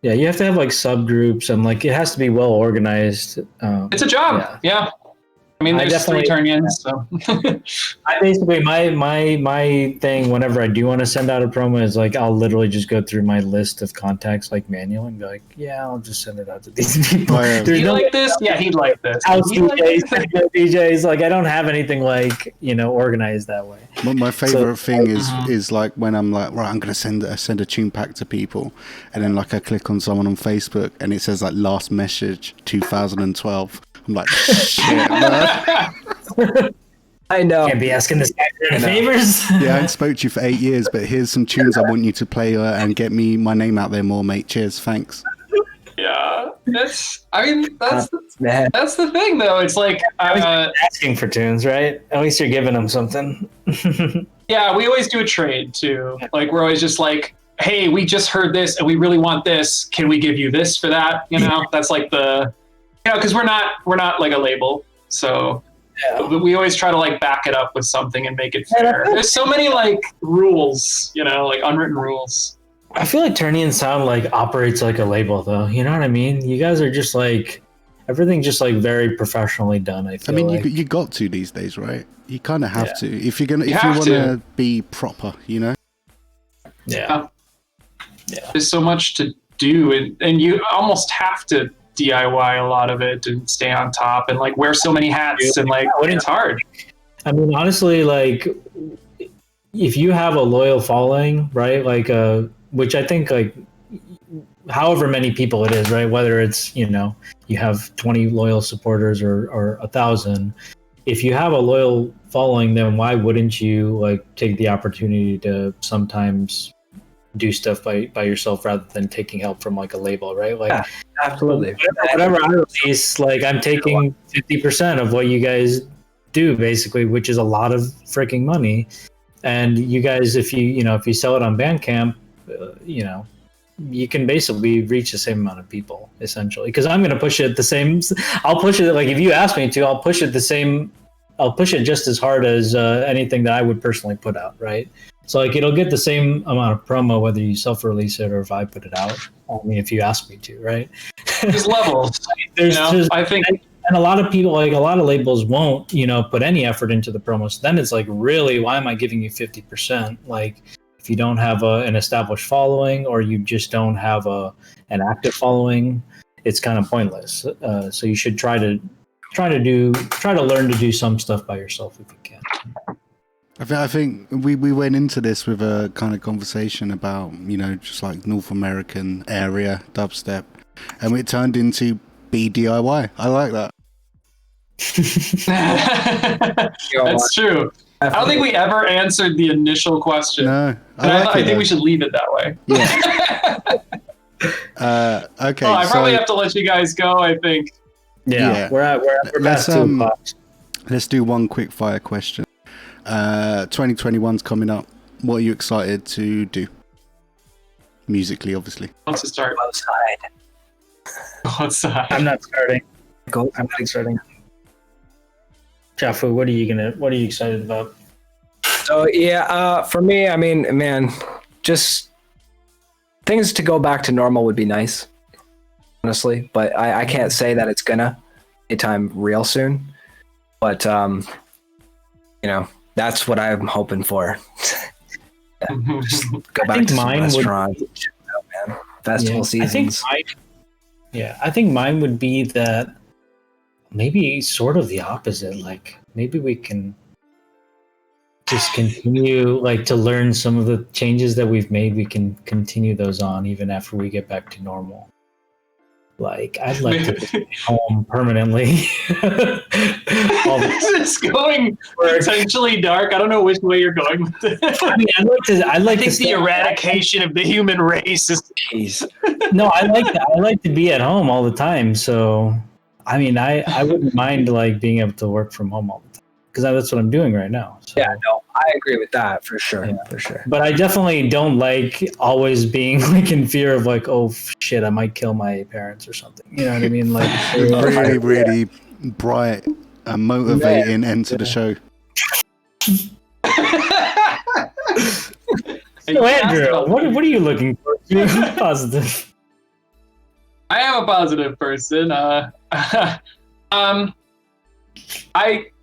Yeah, you have to have like subgroups, and like it has to be well organized. It's a job. Yeah. I mean, there's 3 Ternions, so. I basically, my thing whenever I do want to send out a promo is like, I'll literally just go through my list of contacts like manually and be like, I'll just send it out to these people. He'd like this? Yeah, he'd like this. House DJs, like I don't have anything like, organized that way. Well, my favorite thing is like when I'm like, right, I'm going to send a tune pack to people, and then like I click on someone on Facebook and it says like last message 2012. I'm like, shit, man. I know. Can't be asking this guy for any favors. Yeah, I haven't spoke to you for 8 years, but here's some tunes I want you to play and get me my name out there more, mate. Cheers, thanks. Yeah, that's the thing, though. It's like asking for tunes, right? At least you're giving them something. Yeah, we always do a trade too. Like we're always just like, hey, we just heard this and we really want this. Can we give you this for that? That's like the. Because we're not like a label, so we always try to like back it up with something and make it fair. There's so many like rules, like unwritten rules. I feel like Ternion Sound like operates like a label, though. You know what I mean? You guys are just like everything's just like very professionally done. I mean, like. you got to these days, right? You kind of have to if you want to be proper, Yeah. There's so much to do, and you almost have to DIY a lot of it and stay on top and like wear so many hats and like it's hard. I mean, honestly, like if you have a loyal following, right? Like, which I think like however many people it is, right? Whether it's, you know, you have 20 loyal supporters or 1,000, if you have a loyal following, then why wouldn't you like take the opportunity to sometimes do stuff by yourself rather than taking help from like a label, right? Like, yeah, absolutely. Whatever I release, like I'm taking 50% of what you guys do, basically, which is a lot of freaking money. And you guys, if you sell it on Bandcamp, you know, you can basically reach the same amount of people essentially. Because I'm going to push it the same. I'll push it like if you ask me to, I'll push it the same. I'll push it just as hard as anything that I would personally put out, right? So like it'll get the same amount of promo whether you self-release it or if I put it out. Only if you ask me to, right? There's levels. I think, and a lot of people, like a lot of labels, won't put any effort into the promos. Then it's like, really, why am I giving you 50%? Like, if you don't have an established following or you just don't have an active following, it's kind of pointless. So you should try to learn to do some stuff by yourself if you can. I think we went into this with a kind of conversation about, just like North American area dubstep, and it turned into DIY. I like that. That's true. I don't think we ever answered the initial question. No, I think we should leave it that way. Yeah. Okay. I probably have to let you guys go, I think. Yeah. We're past 2 o'clock. Let's do one quick fire question. 2021's coming up. What are you excited to do? Musically, obviously. Wants to start? Outside. I'm not starting. I'm not starting. Jafu, what are you excited about? So for me, I mean, man, just things to go back to normal would be nice, honestly. But I can't say that it's gonna anytime real soon. But that's what I'm hoping for. Just go back to some restaurants. Festival seasons. I think mine would be that maybe sort of the opposite. Like maybe we can just continue like to learn some of the changes that we've made. We can continue those on even after we get back to normal. Like I'd like to be home permanently. It's going potentially dark. I don't know which way you're going with it. I mean, I'd like to the eradication of the human race is. No, I like to be at home all the time. So, I mean, I wouldn't mind like being able to work from home all the time because that's what I'm doing right now. So. Yeah, no, I agree with that for sure. Yeah. For sure. But I definitely don't like always being like in fear of like, oh shit, I might kill my parents or something. You know what I mean? Like really, really bright and motivating end to the show. So Andrew, what are you looking for? Positive. I am a positive person.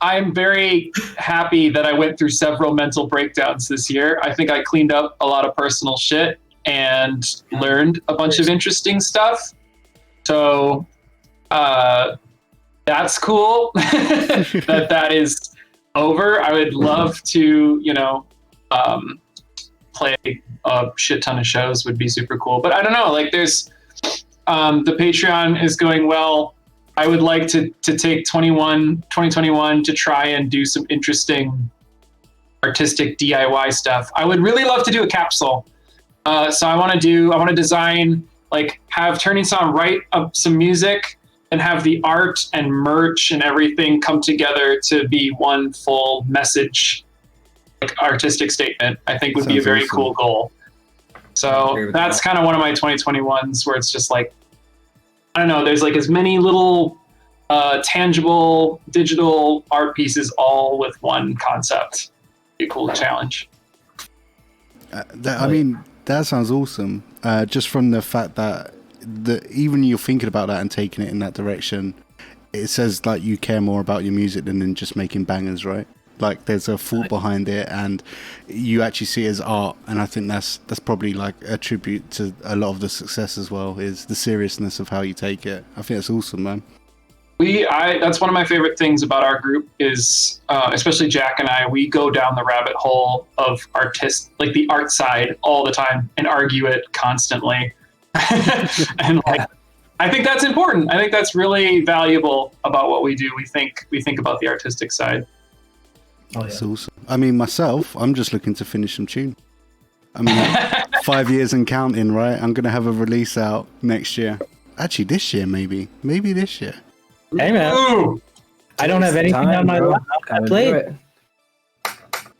I'm very happy that I went through several mental breakdowns this year. I think I cleaned up a lot of personal shit and learned a bunch of interesting stuff. So that's cool that is over. I would love to, play a shit ton of shows would be super cool. But I don't know, like there's the Patreon is going well. I would like to take 2021 to try and do some interesting artistic DIY stuff. I would really love to do a capsule. So I want to design, like have Ternion Sound write up some music and have the art and merch and everything come together to be one full message, like artistic statement. I think would be a very cool goal. So that's kind of one of my 2021s where it's just like, I don't know, there's like as many little tangible digital art pieces all with one concept. Be a cool challenge. I mean, that sounds awesome. Just from the fact that even you're thinking about that and taking it in that direction, it says like you care more about your music than just making bangers, right? Like there's a thought behind it, and you actually see it as art. And I think that's probably like a tribute to a lot of the success as well, is the seriousness of how you take it. I think that's awesome, man. That's one of my favorite things about our group is, especially Jack and I, we go down the rabbit hole of like the art side all the time and argue it constantly. And like, I think that's important. I think that's really valuable about what we do. We think about the artistic side. Oh, yeah. That's awesome. I mean, myself, I'm just looking to finish some tune. I mean, 5 years and counting, right? I'm going to have a release out next year. Actually, this year, maybe this year. Hey man, ooh, I don't have anything on my plate.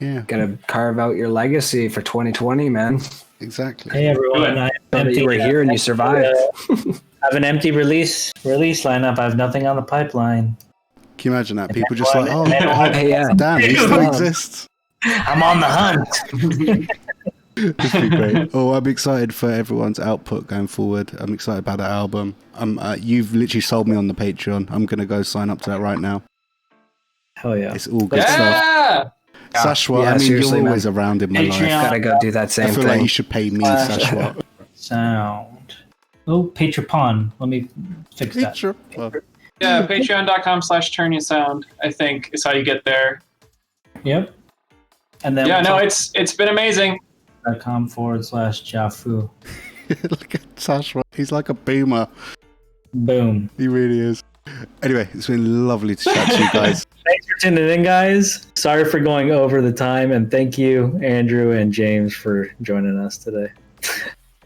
Yeah, gotta carve out your legacy for 2020, man. Exactly. Hey everyone, you were here and you survived. I have an empty release lineup. I have nothing on the pipeline. Can you imagine that? People just like, oh, yeah, damn, he still exists. I'm on the hunt. This would be great. Oh, I'm excited for everyone's output going forward. I'm excited about that album. You've literally sold me on the Patreon. I'm going to go sign up to that right now. Hell yeah. It's all good stuff. Sashwat, I mean, you're always around in my life. Gotta go do that same thing. I feel like you should pay me, Sashwat. Sound. Oh, Patreon. Let me fix that. Yeah, patreon.com/Ternion Sound, I think, is how you get there. Yep. And then it's been amazing. .com/Jafu. Look at Sashwat. He's like a boomer. Boom. He really is. Anyway, it's been lovely to chat to you guys. Thanks for tuning in, guys. Sorry for going over the time, and thank you, Andrew and James, for joining us today.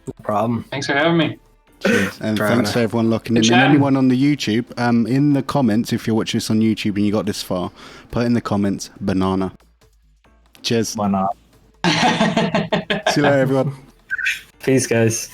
No problem. Thanks for having me. Cheers. And thanks to everyone locking in. And anyone on the YouTube, in the comments, if you're watching this on YouTube and you got this far, put in the comments, banana. Cheers. Banana. See you later, everyone. Peace, guys.